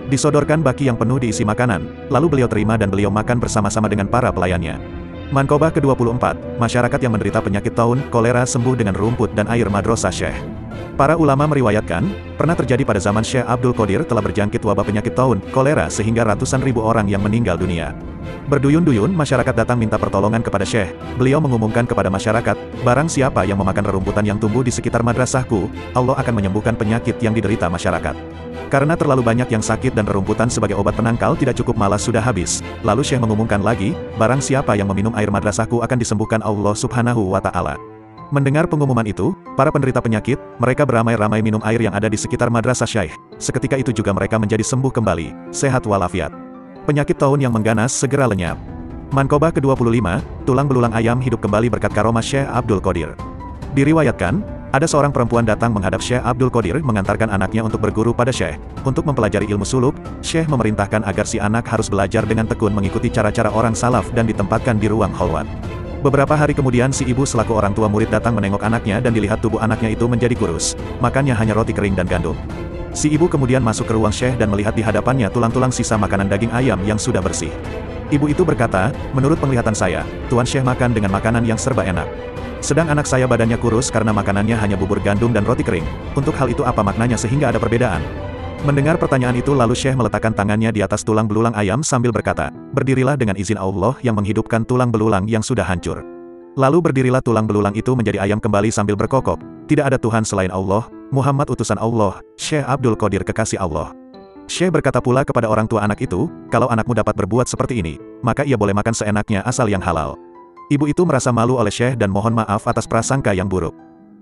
Speaker 1: Disodorkan baki yang penuh diisi makanan, lalu beliau terima dan beliau makan bersama-sama dengan para pelayannya. Manqobah ke-24, masyarakat yang menderita penyakit taun, kolera sembuh dengan rumput dan air madrasah Syekh. Para ulama meriwayatkan, pernah terjadi pada zaman Syekh Abdul Qadir telah berjangkit wabah penyakit taun, kolera sehingga ratusan ribu orang yang meninggal dunia. Berduyun-duyun masyarakat datang minta pertolongan kepada Syekh. Beliau mengumumkan kepada masyarakat, barang siapa yang memakan rerumputan yang tumbuh di sekitar madrasahku, Allah akan menyembuhkan penyakit yang diderita masyarakat. Karena terlalu banyak yang sakit dan rerumputan sebagai obat penangkal tidak cukup malah sudah habis. Lalu Syekh mengumumkan lagi, barang siapa yang meminum air madrasahku akan disembuhkan Allah Subhanahu wa Ta'ala. Mendengar pengumuman itu, para penderita penyakit, mereka beramai-ramai minum air yang ada di sekitar madrasah Syekh. Seketika itu juga mereka menjadi sembuh kembali, sehat walafiat. Penyakit taun yang mengganas segera lenyap. Mankobah ke-25, tulang belulang ayam hidup kembali berkat karomah Syekh Abdul Qadir. Diriwayatkan, ada seorang perempuan datang menghadap Syekh Abdul Qadir mengantarkan anaknya untuk berguru pada Syekh. Untuk mempelajari ilmu suluk, Syekh memerintahkan agar si anak harus belajar dengan tekun mengikuti cara-cara orang salaf dan ditempatkan di ruang khalwat. Beberapa hari kemudian si ibu selaku orang tua murid datang menengok anaknya dan dilihat tubuh anaknya itu menjadi kurus. Makannya hanya roti kering dan gandum. Si ibu kemudian masuk ke ruang Syekh dan melihat di hadapannya tulang-tulang sisa makanan daging ayam yang sudah bersih. Ibu itu berkata, menurut penglihatan saya, Tuan Syekh makan dengan makanan yang serba enak. Sedang anak saya badannya kurus karena makanannya hanya bubur gandum dan roti kering. Untuk hal itu apa maknanya sehingga ada perbedaan? Mendengar pertanyaan itu lalu Syekh meletakkan tangannya di atas tulang belulang ayam sambil berkata, berdirilah dengan izin Allah yang menghidupkan tulang belulang yang sudah hancur. Lalu berdirilah tulang belulang itu menjadi ayam kembali sambil berkokok, tidak ada Tuhan selain Allah, Muhammad utusan Allah, Syekh Abdul Qadir kekasih Allah. Syekh berkata pula kepada orang tua anak itu, kalau anakmu dapat berbuat seperti ini, maka ia boleh makan seenaknya asal yang halal. Ibu itu merasa malu oleh Syekh dan mohon maaf atas prasangka yang buruk.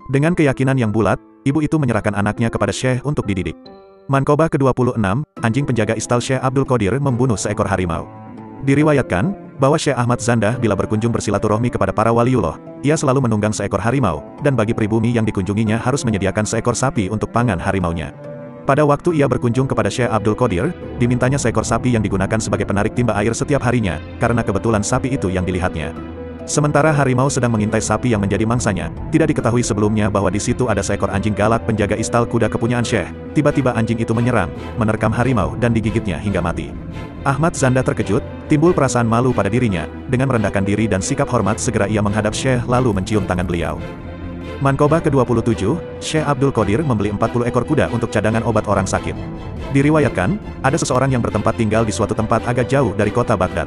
Speaker 1: Dengan keyakinan yang bulat, ibu itu menyerahkan anaknya kepada Syekh untuk dididik. Mankobah ke-26, anjing penjaga istal Syekh Abdul Qadir membunuh seekor harimau. Diriwayatkan, bahwa Syekh Ahmad Zandah bila berkunjung bersilaturahmi kepada para waliullah, ia selalu menunggang seekor harimau, dan bagi pribumi yang dikunjunginya harus menyediakan seekor sapi untuk pangan harimaunya. Pada waktu ia berkunjung kepada Syekh Abdul Qadir, dimintanya seekor sapi yang digunakan sebagai penarik timba air setiap harinya, karena kebetulan sapi itu yang dilihatnya. Sementara harimau sedang mengintai sapi yang menjadi mangsanya, tidak diketahui sebelumnya bahwa di situ ada seekor anjing galak penjaga istal kuda kepunyaan Syekh. Tiba-tiba anjing itu menyerang, menerkam harimau dan digigitnya hingga mati. Ahmad Zanda terkejut, timbul perasaan malu pada dirinya, dengan merendahkan diri dan sikap hormat segera ia menghadap Syekh lalu mencium tangan beliau. Mankobah ke-27, Syekh Abdul Qadir membeli 40 ekor kuda untuk cadangan obat orang sakit. Diriwayatkan, ada seseorang yang bertempat tinggal di suatu tempat agak jauh dari kota Baghdad.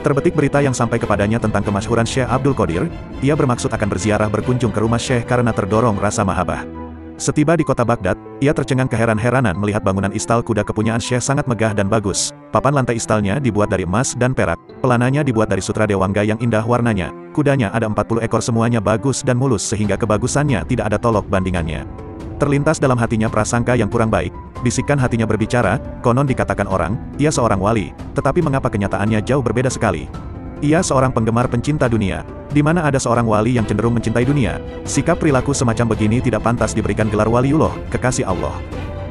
Speaker 1: Terbetik berita yang sampai kepadanya tentang kemasyhuran Syekh Abdul Qadir, ia bermaksud akan berziarah berkunjung ke rumah Syekh karena terdorong rasa mahabbah. Setiba di kota Baghdad, ia tercengang keheran-heranan melihat bangunan istal kuda kepunyaan Syekh sangat megah dan bagus. Papan lantai istalnya dibuat dari emas dan perak, pelananya dibuat dari sutra dewangga yang indah warnanya, kudanya ada 40 ekor semuanya bagus dan mulus sehingga kebagusannya tidak ada tolok bandingannya. Terlintas dalam hatinya prasangka yang kurang baik, bisikan hatinya berbicara, konon dikatakan orang, ia seorang wali, tetapi mengapa kenyataannya jauh berbeda sekali? Ia seorang penggemar pencinta dunia, di mana ada seorang wali yang cenderung mencintai dunia. Sikap perilaku semacam begini tidak pantas diberikan gelar waliullah, kekasih Allah.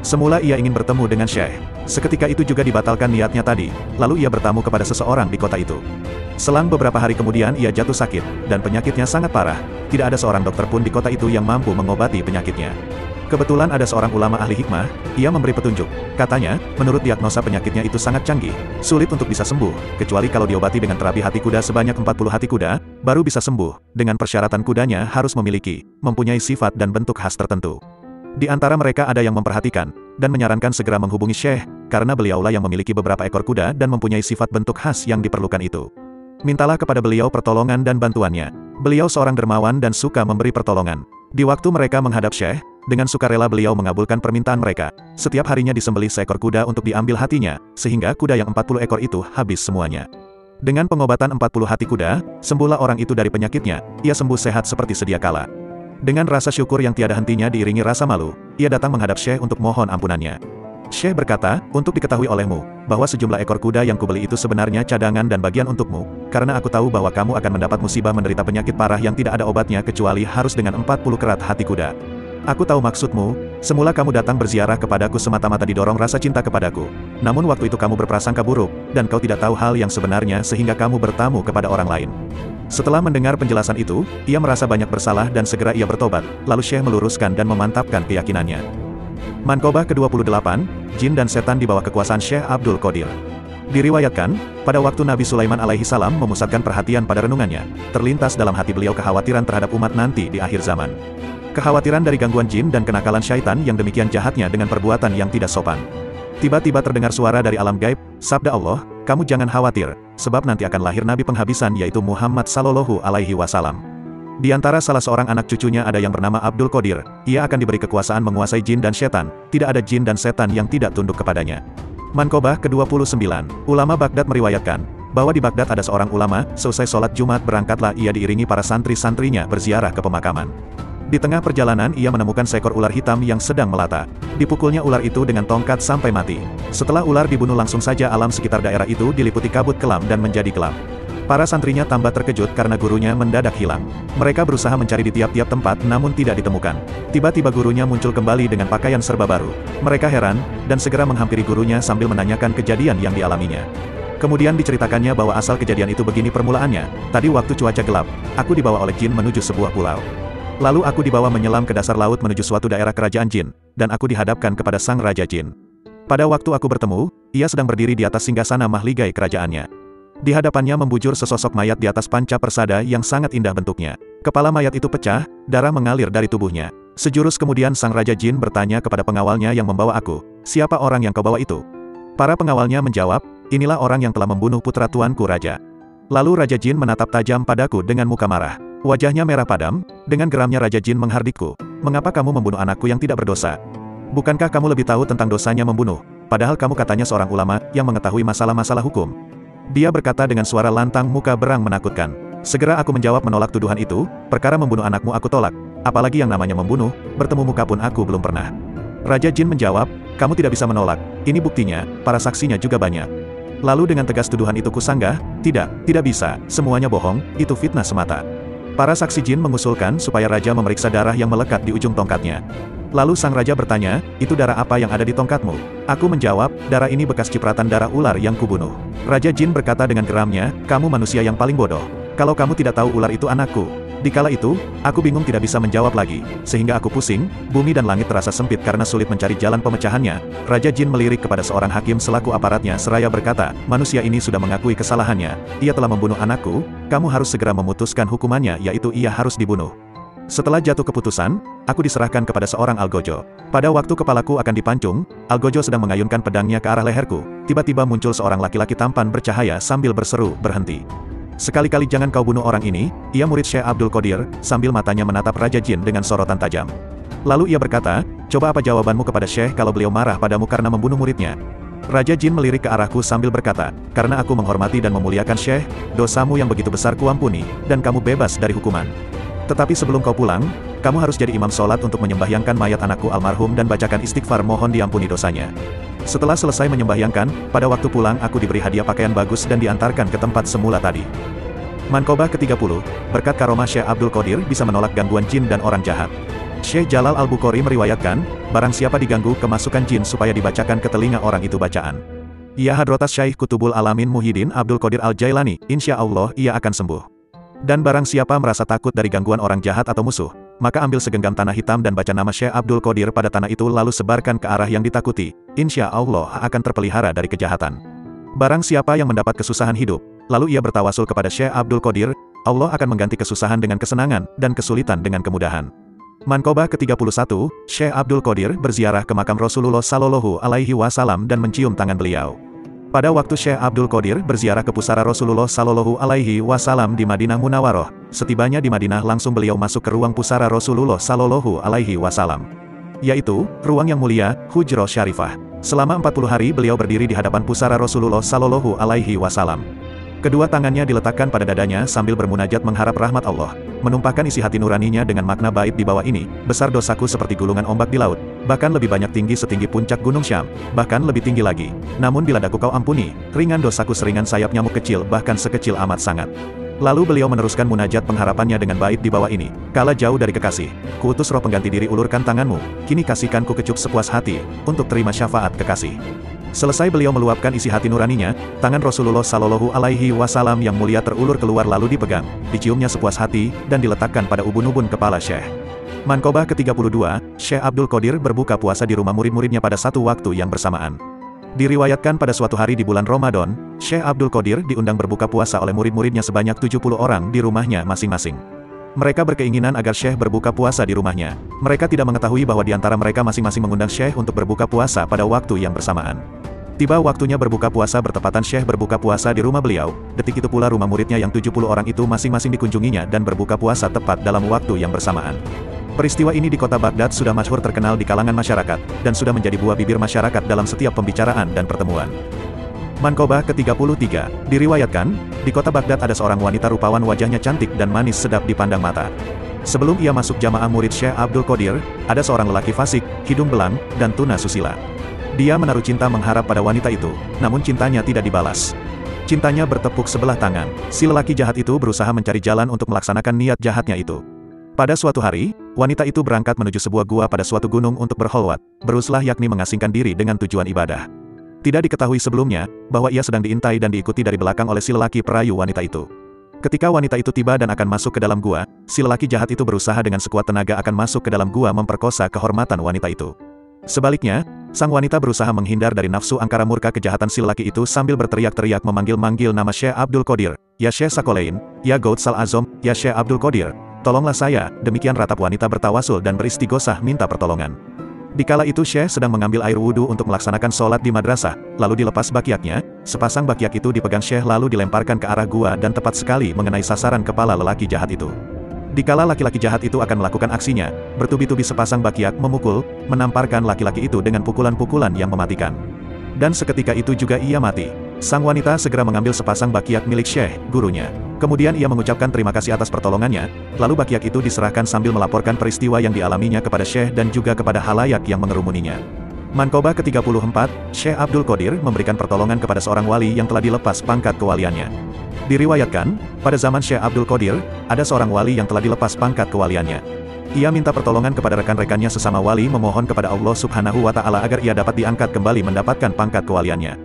Speaker 1: Semula ia ingin bertemu dengan Syekh. Seketika itu juga dibatalkan niatnya tadi, lalu ia bertamu kepada seseorang di kota itu. Selang beberapa hari kemudian ia jatuh sakit, dan penyakitnya sangat parah. Tidak ada seorang dokter pun di kota itu yang mampu mengobati penyakitnya. Kebetulan ada seorang ulama ahli hikmah, ia memberi petunjuk. Katanya, menurut diagnosa penyakitnya itu sangat canggih, sulit untuk bisa sembuh, kecuali kalau diobati dengan terapi hati kuda sebanyak 40 hati kuda, baru bisa sembuh, dengan persyaratan kudanya harus mempunyai sifat dan bentuk khas tertentu. Di antara mereka ada yang memperhatikan, dan menyarankan segera menghubungi Syekh, karena beliaulah yang memiliki beberapa ekor kuda dan mempunyai sifat bentuk khas yang diperlukan itu. Mintalah kepada beliau pertolongan dan bantuannya. Beliau seorang dermawan dan suka memberi pertolongan. Di waktu mereka menghadap Syekh, dengan sukarela beliau mengabulkan permintaan mereka. Setiap harinya disembelih seekor kuda untuk diambil hatinya, sehingga kuda yang 40 ekor itu habis semuanya. Dengan pengobatan 40 hati kuda, sembuhlah orang itu dari penyakitnya, ia sembuh sehat seperti sedia kala. Dengan rasa syukur yang tiada hentinya diiringi rasa malu, ia datang menghadap Syekh untuk mohon ampunannya. Syekh berkata, untuk diketahui olehmu, bahwa sejumlah ekor kuda yang kubeli itu sebenarnya cadangan dan bagian untukmu, karena aku tahu bahwa kamu akan mendapat musibah menderita penyakit parah yang tidak ada obatnya kecuali harus dengan 40 kerat hati kuda. Aku tahu maksudmu, semula kamu datang berziarah kepadaku semata-mata didorong rasa cinta kepadaku. Namun waktu itu kamu berprasangka buruk, dan kau tidak tahu hal yang sebenarnya sehingga kamu bertamu kepada orang lain. Setelah mendengar penjelasan itu, ia merasa banyak bersalah dan segera ia bertobat, lalu Syekh meluruskan dan memantapkan keyakinannya. Mankobah ke-28, Jin dan Setan di bawah kekuasaan Syekh Abdul Qadir. Diriwayatkan, pada waktu Nabi Sulaiman alaihi salam memusatkan perhatian pada renungannya, terlintas dalam hati beliau kekhawatiran terhadap umat nanti di akhir zaman. Kekhawatiran dari gangguan jin dan kenakalan syaitan yang demikian jahatnya dengan perbuatan yang tidak sopan. Tiba-tiba terdengar suara dari alam gaib, sabda Allah, kamu jangan khawatir, sebab nanti akan lahir Nabi penghabisan yaitu Muhammad Sallallahu Alaihi Wasallam. Di antara salah seorang anak cucunya ada yang bernama Abdul Qadir, ia akan diberi kekuasaan menguasai jin dan setan, tidak ada jin dan setan yang tidak tunduk kepadanya. Mankobah ke-29, ulama Baghdad meriwayatkan, bahwa di Baghdad ada seorang ulama, selesai sholat Jumat berangkatlah ia diiringi para santri-santrinya berziarah ke pemakaman. Di tengah perjalanan ia menemukan seekor ular hitam yang sedang melata. Dipukulnya ular itu dengan tongkat sampai mati. Setelah ular dibunuh langsung saja alam sekitar daerah itu diliputi kabut kelam dan menjadi gelap. Para santrinya tambah terkejut karena gurunya mendadak hilang. Mereka berusaha mencari di tiap-tiap tempat namun tidak ditemukan. Tiba-tiba gurunya muncul kembali dengan pakaian serba baru. Mereka heran, dan segera menghampiri gurunya sambil menanyakan kejadian yang dialaminya. Kemudian diceritakannya bahwa asal kejadian itu begini permulaannya. Tadi waktu cuaca gelap, aku dibawa oleh jin menuju sebuah pulau. Lalu aku dibawa menyelam ke dasar laut menuju suatu daerah kerajaan jin, dan aku dihadapkan kepada sang raja jin. Pada waktu aku bertemu, ia sedang berdiri di atas singgasana mahligai kerajaannya. Di hadapannya membujur sesosok mayat di atas panca persada yang sangat indah bentuknya. Kepala mayat itu pecah, darah mengalir dari tubuhnya. Sejurus kemudian sang raja jin bertanya kepada pengawalnya yang membawa aku, "Siapa orang yang kau bawa itu?" Para pengawalnya menjawab, "Inilah orang yang telah membunuh putra tuanku raja." Lalu raja jin menatap tajam padaku dengan muka marah. Wajahnya merah padam, dengan geramnya raja jin menghardikku, "Mengapa kamu membunuh anakku yang tidak berdosa? Bukankah kamu lebih tahu tentang dosanya membunuh? Padahal kamu katanya seorang ulama yang mengetahui masalah-masalah hukum." Dia berkata dengan suara lantang muka berang menakutkan. Segera aku menjawab menolak tuduhan itu, "Perkara membunuh anakmu aku tolak. Apalagi yang namanya membunuh, bertemu muka pun aku belum pernah." Raja jin menjawab, "Kamu tidak bisa menolak. Ini buktinya, para saksinya juga banyak." Lalu dengan tegas tuduhan itu kusanggah, tidak bisa, semuanya bohong, itu fitnah semata." Para saksi jin mengusulkan supaya raja memeriksa darah yang melekat di ujung tongkatnya. Lalu sang raja bertanya, "Itu darah apa yang ada di tongkatmu?" Aku menjawab, "Darah ini bekas cipratan darah ular yang kubunuh." Raja jin berkata dengan geramnya, "Kamu manusia yang paling bodoh. Kalau kamu tidak tahu ular itu anakku." Dikala itu, aku bingung tidak bisa menjawab lagi, sehingga aku pusing, bumi dan langit terasa sempit karena sulit mencari jalan pemecahannya. Raja jin melirik kepada seorang hakim selaku aparatnya seraya berkata, "Manusia ini sudah mengakui kesalahannya, ia telah membunuh anakku, kamu harus segera memutuskan hukumannya yaitu ia harus dibunuh." Setelah jatuh keputusan, aku diserahkan kepada seorang algojo. Pada waktu kepalaku akan dipancung, algojo sedang mengayunkan pedangnya ke arah leherku. Tiba-tiba muncul seorang laki-laki tampan bercahaya sambil berseru, "Berhenti. Sekali-kali jangan kau bunuh orang ini, ia murid Syekh Abdul Qadir," sambil matanya menatap Raja Jin dengan sorotan tajam. Lalu ia berkata, "Coba apa jawabanmu kepada Syekh kalau beliau marah padamu karena membunuh muridnya?" Raja Jin melirik ke arahku sambil berkata, "Karena aku menghormati dan memuliakan Syekh, dosamu yang begitu besar kuampuni, dan kamu bebas dari hukuman. Tetapi sebelum kau pulang, kamu harus jadi imam sholat untuk menyembahyangkan mayat anakku almarhum dan bacakan istighfar mohon diampuni dosanya." Setelah selesai menyembahyangkan, pada waktu pulang aku diberi hadiah pakaian bagus dan diantarkan ke tempat semula tadi. Mankobah ke-30, berkat karomah Syekh Abdul Qadir bisa menolak gangguan jin dan orang jahat. Syekh Jalal Al-Bukhari meriwayatkan, barang siapa diganggu kemasukan jin supaya dibacakan ke telinga orang itu bacaan. Ya Hadrotas Syekh Kutubul Alamin Muhyiddin Abdul Qadir Al-Jailani, insya Allah ia akan sembuh. Dan barang siapa merasa takut dari gangguan orang jahat atau musuh, maka ambil segenggam tanah hitam dan baca nama Syekh Abdul Qadir pada tanah itu lalu sebarkan ke arah yang ditakuti, insya Allah akan terpelihara dari kejahatan. Barang siapa yang mendapat kesusahan hidup, lalu ia bertawasul kepada Syekh Abdul Qadir, Allah akan mengganti kesusahan dengan kesenangan, dan kesulitan dengan kemudahan. Mankobah ke-31, Syekh Abdul Qadir berziarah ke makam Rasulullah Sallallahu Alaihi Wasallam dan mencium tangan beliau. Pada waktu Syekh Abdul Qadir berziarah ke pusara Rasulullah Sallallahu Alaihi Wasallam di Madinah Munawwaroh, setibanya di Madinah langsung beliau masuk ke ruang pusara Rasulullah Sallallahu Alaihi Wasallam, yaitu ruang yang mulia, Hujrah Syarifah. Selama 40 hari beliau berdiri di hadapan pusara Rasulullah Sallallahu Alaihi Wasallam. Kedua tangannya diletakkan pada dadanya sambil bermunajat mengharap rahmat Allah, menumpahkan isi hati nuraninya dengan makna bait di bawah ini, besar dosaku seperti gulungan ombak di laut, bahkan lebih banyak tinggi setinggi puncak gunung Syam, bahkan lebih tinggi lagi. Namun bila daku kau ampuni, ringan dosaku seringan sayap nyamuk kecil bahkan sekecil amat sangat. Lalu beliau meneruskan munajat pengharapannya dengan bait di bawah ini, kala jauh dari kekasih, kuutus roh pengganti diri ulurkan tanganmu, kini kasihkan ku kecup sepuas hati, untuk terima syafaat kekasih. Selesai beliau meluapkan isi hati nuraninya, tangan Rasulullah Sallallahu Alaihi Wasallam yang mulia terulur keluar lalu dipegang, diciumnya sepuas hati, dan diletakkan pada ubun-ubun kepala Syekh. Mankobah ke-32, Syekh Abdul Qadir berbuka puasa di rumah murid-muridnya pada satu waktu yang bersamaan. Diriwayatkan pada suatu hari di bulan Ramadan, Syekh Abdul Qadir diundang berbuka puasa oleh murid-muridnya sebanyak 70 orang di rumahnya masing-masing. Mereka berkeinginan agar Syekh berbuka puasa di rumahnya. Mereka tidak mengetahui bahwa di antara mereka masing-masing mengundang Syekh untuk berbuka puasa pada waktu yang bersamaan. Tiba waktunya berbuka puasa bertepatan Syekh berbuka puasa di rumah beliau, detik itu pula rumah muridnya yang 70 orang itu masing-masing dikunjunginya dan berbuka puasa tepat dalam waktu yang bersamaan. Peristiwa ini di kota Baghdad sudah masyhur terkenal di kalangan masyarakat, dan sudah menjadi buah bibir masyarakat dalam setiap pembicaraan dan pertemuan. Mankobah ke-33, diriwayatkan, di kota Baghdad ada seorang wanita rupawan wajahnya cantik dan manis sedap dipandang mata. Sebelum ia masuk jamaah murid Syekh Abdul Qadir, ada seorang lelaki fasik, hidung belang, dan tuna susila. Dia menaruh cinta mengharap pada wanita itu, namun cintanya tidak dibalas. Cintanya bertepuk sebelah tangan. Si lelaki jahat itu berusaha mencari jalan untuk melaksanakan niat jahatnya itu. Pada suatu hari, wanita itu berangkat menuju sebuah gua pada suatu gunung untuk berkholwat, beruslah yakni mengasingkan diri dengan tujuan ibadah. Tidak diketahui sebelumnya, bahwa ia sedang diintai dan diikuti dari belakang oleh si lelaki perayu wanita itu. Ketika wanita itu tiba dan akan masuk ke dalam gua, si lelaki jahat itu berusaha dengan sekuat tenaga akan masuk ke dalam gua memperkosa kehormatan wanita itu. Sebaliknya, sang wanita berusaha menghindar dari nafsu angkara murka kejahatan si lelaki itu sambil berteriak-teriak memanggil-manggil nama Syekh Abdul Qadir, "Ya Syekh Sakolein, ya Gautsal Azom, ya Syekh Abdul Qadir, tolonglah saya." Demikian ratap wanita bertawasul dan beristighosah minta pertolongan. Dikala itu Syekh sedang mengambil air wudhu untuk melaksanakan sholat di madrasah, lalu dilepas bakiaknya, sepasang bakiak itu dipegang Syekh lalu dilemparkan ke arah gua dan tepat sekali mengenai sasaran kepala lelaki jahat itu. Dikala laki-laki jahat itu akan melakukan aksinya, bertubi-tubi sepasang bakiak memukul, menamparkan laki-laki itu dengan pukulan-pukulan yang mematikan. Dan seketika itu juga ia mati. Sang wanita segera mengambil sepasang bakiak milik Syekh, gurunya. Kemudian ia mengucapkan terima kasih atas pertolongannya, lalu bakiak itu diserahkan sambil melaporkan peristiwa yang dialaminya kepada Syekh dan juga kepada halayak yang mengerumuninya. Manqobah ke-34, Syekh Abdul Qadir memberikan pertolongan kepada seorang wali yang telah dilepas pangkat kewaliannya. Diriwayatkan, pada zaman Syekh Abdul Qadir, ada seorang wali yang telah dilepas pangkat kewaliannya. Ia minta pertolongan kepada rekan-rekannya sesama wali memohon kepada Allah Subhanahu wa Ta'ala agar ia dapat diangkat kembali mendapatkan pangkat kewaliannya.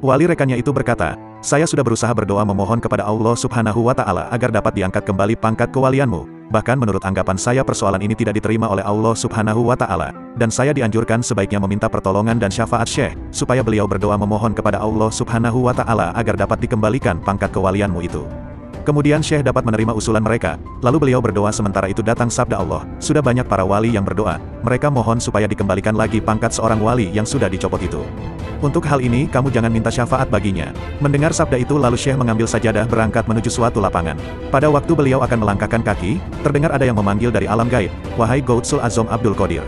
Speaker 1: Wali rekannya itu berkata, "Saya sudah berusaha berdoa memohon kepada Allah Subhanahu wa Ta'ala agar dapat diangkat kembali pangkat kewalianmu. Bahkan menurut anggapan saya persoalan ini tidak diterima oleh Allah Subhanahu wa Ta'ala, dan saya dianjurkan sebaiknya meminta pertolongan dan syafaat Syekh, supaya beliau berdoa memohon kepada Allah Subhanahu wa Ta'ala agar dapat dikembalikan pangkat kewalianmu itu." Kemudian Syekh dapat menerima usulan mereka, lalu beliau berdoa sementara itu datang sabda Allah, "Sudah banyak para wali yang berdoa, mereka mohon supaya dikembalikan lagi pangkat seorang wali yang sudah dicopot itu. Untuk hal ini kamu jangan minta syafaat baginya." Mendengar sabda itu lalu Syekh mengambil sajadah berangkat menuju suatu lapangan. Pada waktu beliau akan melangkahkan kaki, terdengar ada yang memanggil dari alam gaib, "Wahai Gautsul Azom Abdul Qadir.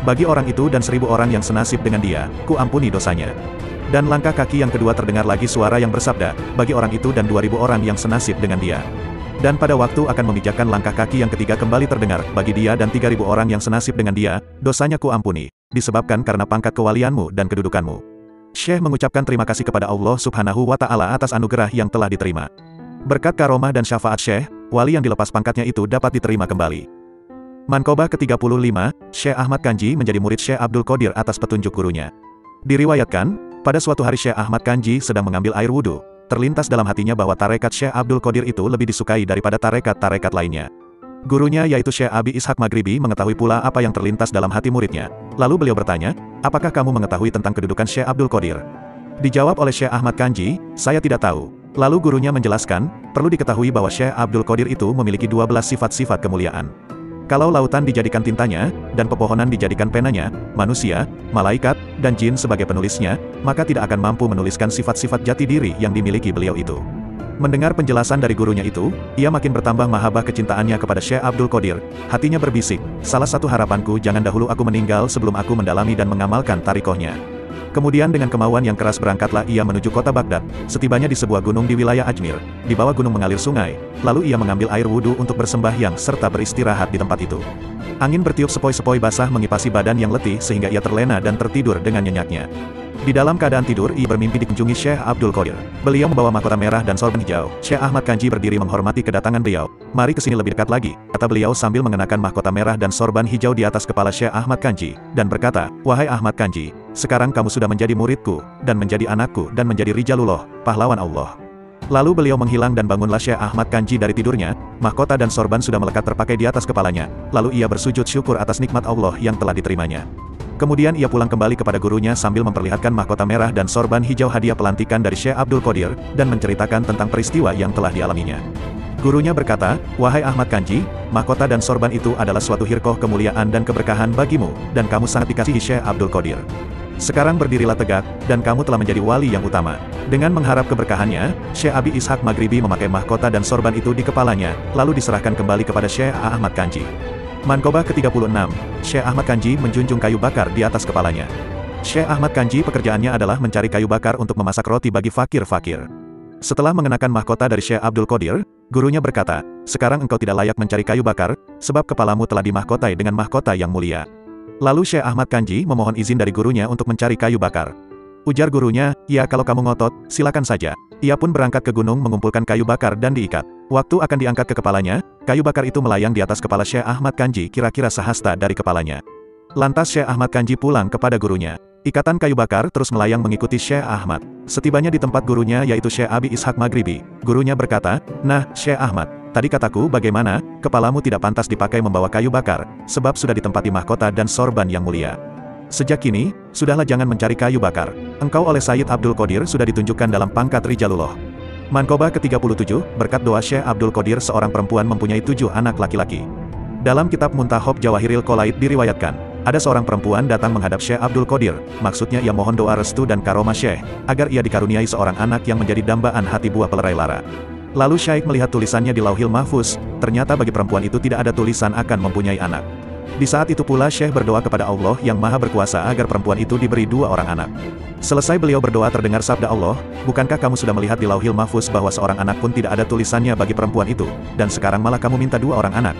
Speaker 1: Bagi orang itu dan 1000 orang yang senasib dengan dia, ku ampuni dosanya." Dan langkah kaki yang kedua terdengar lagi suara yang bersabda, "Bagi orang itu dan 2000 orang yang senasib dengan dia." Dan pada waktu akan memijakkan langkah kaki yang ketiga kembali terdengar, "Bagi dia dan 3000 orang yang senasib dengan dia, dosanya ku ampuni, disebabkan karena pangkat kewalianmu dan kedudukanmu." Syekh mengucapkan terima kasih kepada Allah Subhanahu wa Ta'ala atas anugerah yang telah diterima. Berkat karomah dan syafaat Syekh, wali yang dilepas pangkatnya itu dapat diterima kembali. Manqobah ke-35, Syekh Ahmad Kanji menjadi murid Syekh Abdul Qadir atas petunjuk gurunya. Diriwayatkan, pada suatu hari Syekh Ahmad Kanji sedang mengambil air wudhu, terlintas dalam hatinya bahwa tarekat Syekh Abdul Qadir itu lebih disukai daripada tarekat-tarekat lainnya. Gurunya yaitu Syekh Abi Ishaq Maghribi mengetahui pula apa yang terlintas dalam hati muridnya. Lalu beliau bertanya, "Apakah kamu mengetahui tentang kedudukan Syekh Abdul Qadir?" Dijawab oleh Syekh Ahmad Kanji, "Saya tidak tahu." Lalu gurunya menjelaskan, perlu diketahui bahwa Syekh Abdul Qadir itu memiliki 12 sifat-sifat kemuliaan. Kalau lautan dijadikan tintanya, dan pepohonan dijadikan penanya, manusia, malaikat, dan jin sebagai penulisnya, maka tidak akan mampu menuliskan sifat-sifat jati diri yang dimiliki beliau itu. Mendengar penjelasan dari gurunya itu, ia makin bertambah mahabbah kecintaannya kepada Syekh Abdul Qadir. Hatinya berbisik, "Salah satu harapanku jangan dahulu aku meninggal sebelum aku mendalami dan mengamalkan tarikohnya." Kemudian dengan kemauan yang keras berangkatlah ia menuju kota Baghdad. Setibanya di sebuah gunung di wilayah Ajmir, di bawah gunung mengalir sungai, lalu ia mengambil air wudhu untuk bersembahyang serta beristirahat di tempat itu. Angin bertiup sepoi-sepoi basah mengipasi badan yang letih sehingga ia terlena dan tertidur dengan nyenyaknya. Di dalam keadaan tidur ia bermimpi dikunjungi Syekh Abdul Qadir. Beliau membawa mahkota merah dan sorban hijau. Syekh Ahmad Kanji berdiri menghormati kedatangan beliau. "Mari kesini lebih dekat lagi," kata beliau sambil mengenakan mahkota merah dan sorban hijau di atas kepala Syekh Ahmad Kanji, dan berkata, "Wahai Ahmad Kanji, sekarang kamu sudah menjadi muridku, dan menjadi anakku dan menjadi Rijalullah, pahlawan Allah." Lalu beliau menghilang dan bangunlah Syekh Ahmad Kanji dari tidurnya, mahkota dan sorban sudah melekat terpakai di atas kepalanya, lalu ia bersujud syukur atas nikmat Allah yang telah diterimanya. Kemudian ia pulang kembali kepada gurunya sambil memperlihatkan mahkota merah dan sorban hijau hadiah pelantikan dari Syekh Abdul Qadir, dan menceritakan tentang peristiwa yang telah dialaminya. Gurunya berkata, "Wahai Ahmad Kanji, mahkota dan sorban itu adalah suatu hirkoh kemuliaan dan keberkahan bagimu, dan kamu sangat dikasihi Syekh Abdul Qadir. Sekarang berdirilah tegak, dan kamu telah menjadi wali yang utama." Dengan mengharap keberkahannya, Syekh Abi Ishaq Maghribi memakai mahkota dan sorban itu di kepalanya, lalu diserahkan kembali kepada Syekh Ahmad Kanji. Manqobah ke-36, Syekh Ahmad Kanji menjunjung kayu bakar di atas kepalanya. Syekh Ahmad Kanji pekerjaannya adalah mencari kayu bakar untuk memasak roti bagi fakir-fakir. Setelah mengenakan mahkota dari Syekh Abdul Qadir, gurunya berkata, "Sekarang engkau tidak layak mencari kayu bakar, sebab kepalamu telah dimahkotai dengan mahkota yang mulia." Lalu Syekh Ahmad Kanji memohon izin dari gurunya untuk mencari kayu bakar. Ujar gurunya, ya kalau kamu ngotot, silakan saja. Ia pun berangkat ke gunung mengumpulkan kayu bakar dan diikat. Waktu akan diangkat ke kepalanya, kayu bakar itu melayang di atas kepala Syekh Ahmad Kanji kira-kira sehasta dari kepalanya. Lantas Syekh Ahmad Kanji pulang kepada gurunya. Ikatan kayu bakar terus melayang mengikuti Syekh Ahmad. Setibanya di tempat gurunya yaitu Syekh Abi Ishaq Maghribi, gurunya berkata, "Nah, Syekh Ahmad, tadi kataku bagaimana, kepalamu tidak pantas dipakai membawa kayu bakar, sebab sudah ditempati mahkota dan sorban yang mulia. Sejak kini, sudahlah jangan mencari kayu bakar. Engkau oleh Sayyid Abdul Qadir sudah ditunjukkan dalam pangkat Rijalullah." Manqobah ke-37, berkat doa Syekh Abdul Qadir seorang perempuan mempunyai 7 anak laki-laki. Dalam kitab Muntahob Jawahiril Qolaid diriwayatkan, ada seorang perempuan datang menghadap Syekh Abdul Qadir, maksudnya ia mohon doa restu dan karomah Syekh, agar ia dikaruniai seorang anak yang menjadi dambaan hati buah pelerai lara. Lalu Syekh melihat tulisannya di Lauhil Mahfuz, ternyata bagi perempuan itu tidak ada tulisan akan mempunyai anak. Di saat itu pula Syekh berdoa kepada Allah yang Maha Berkuasa agar perempuan itu diberi 2 orang anak. Selesai beliau berdoa terdengar sabda Allah, "Bukankah kamu sudah melihat di Lauhil Mahfuz bahwa seorang anak pun tidak ada tulisannya bagi perempuan itu, dan sekarang malah kamu minta 2 orang anak?"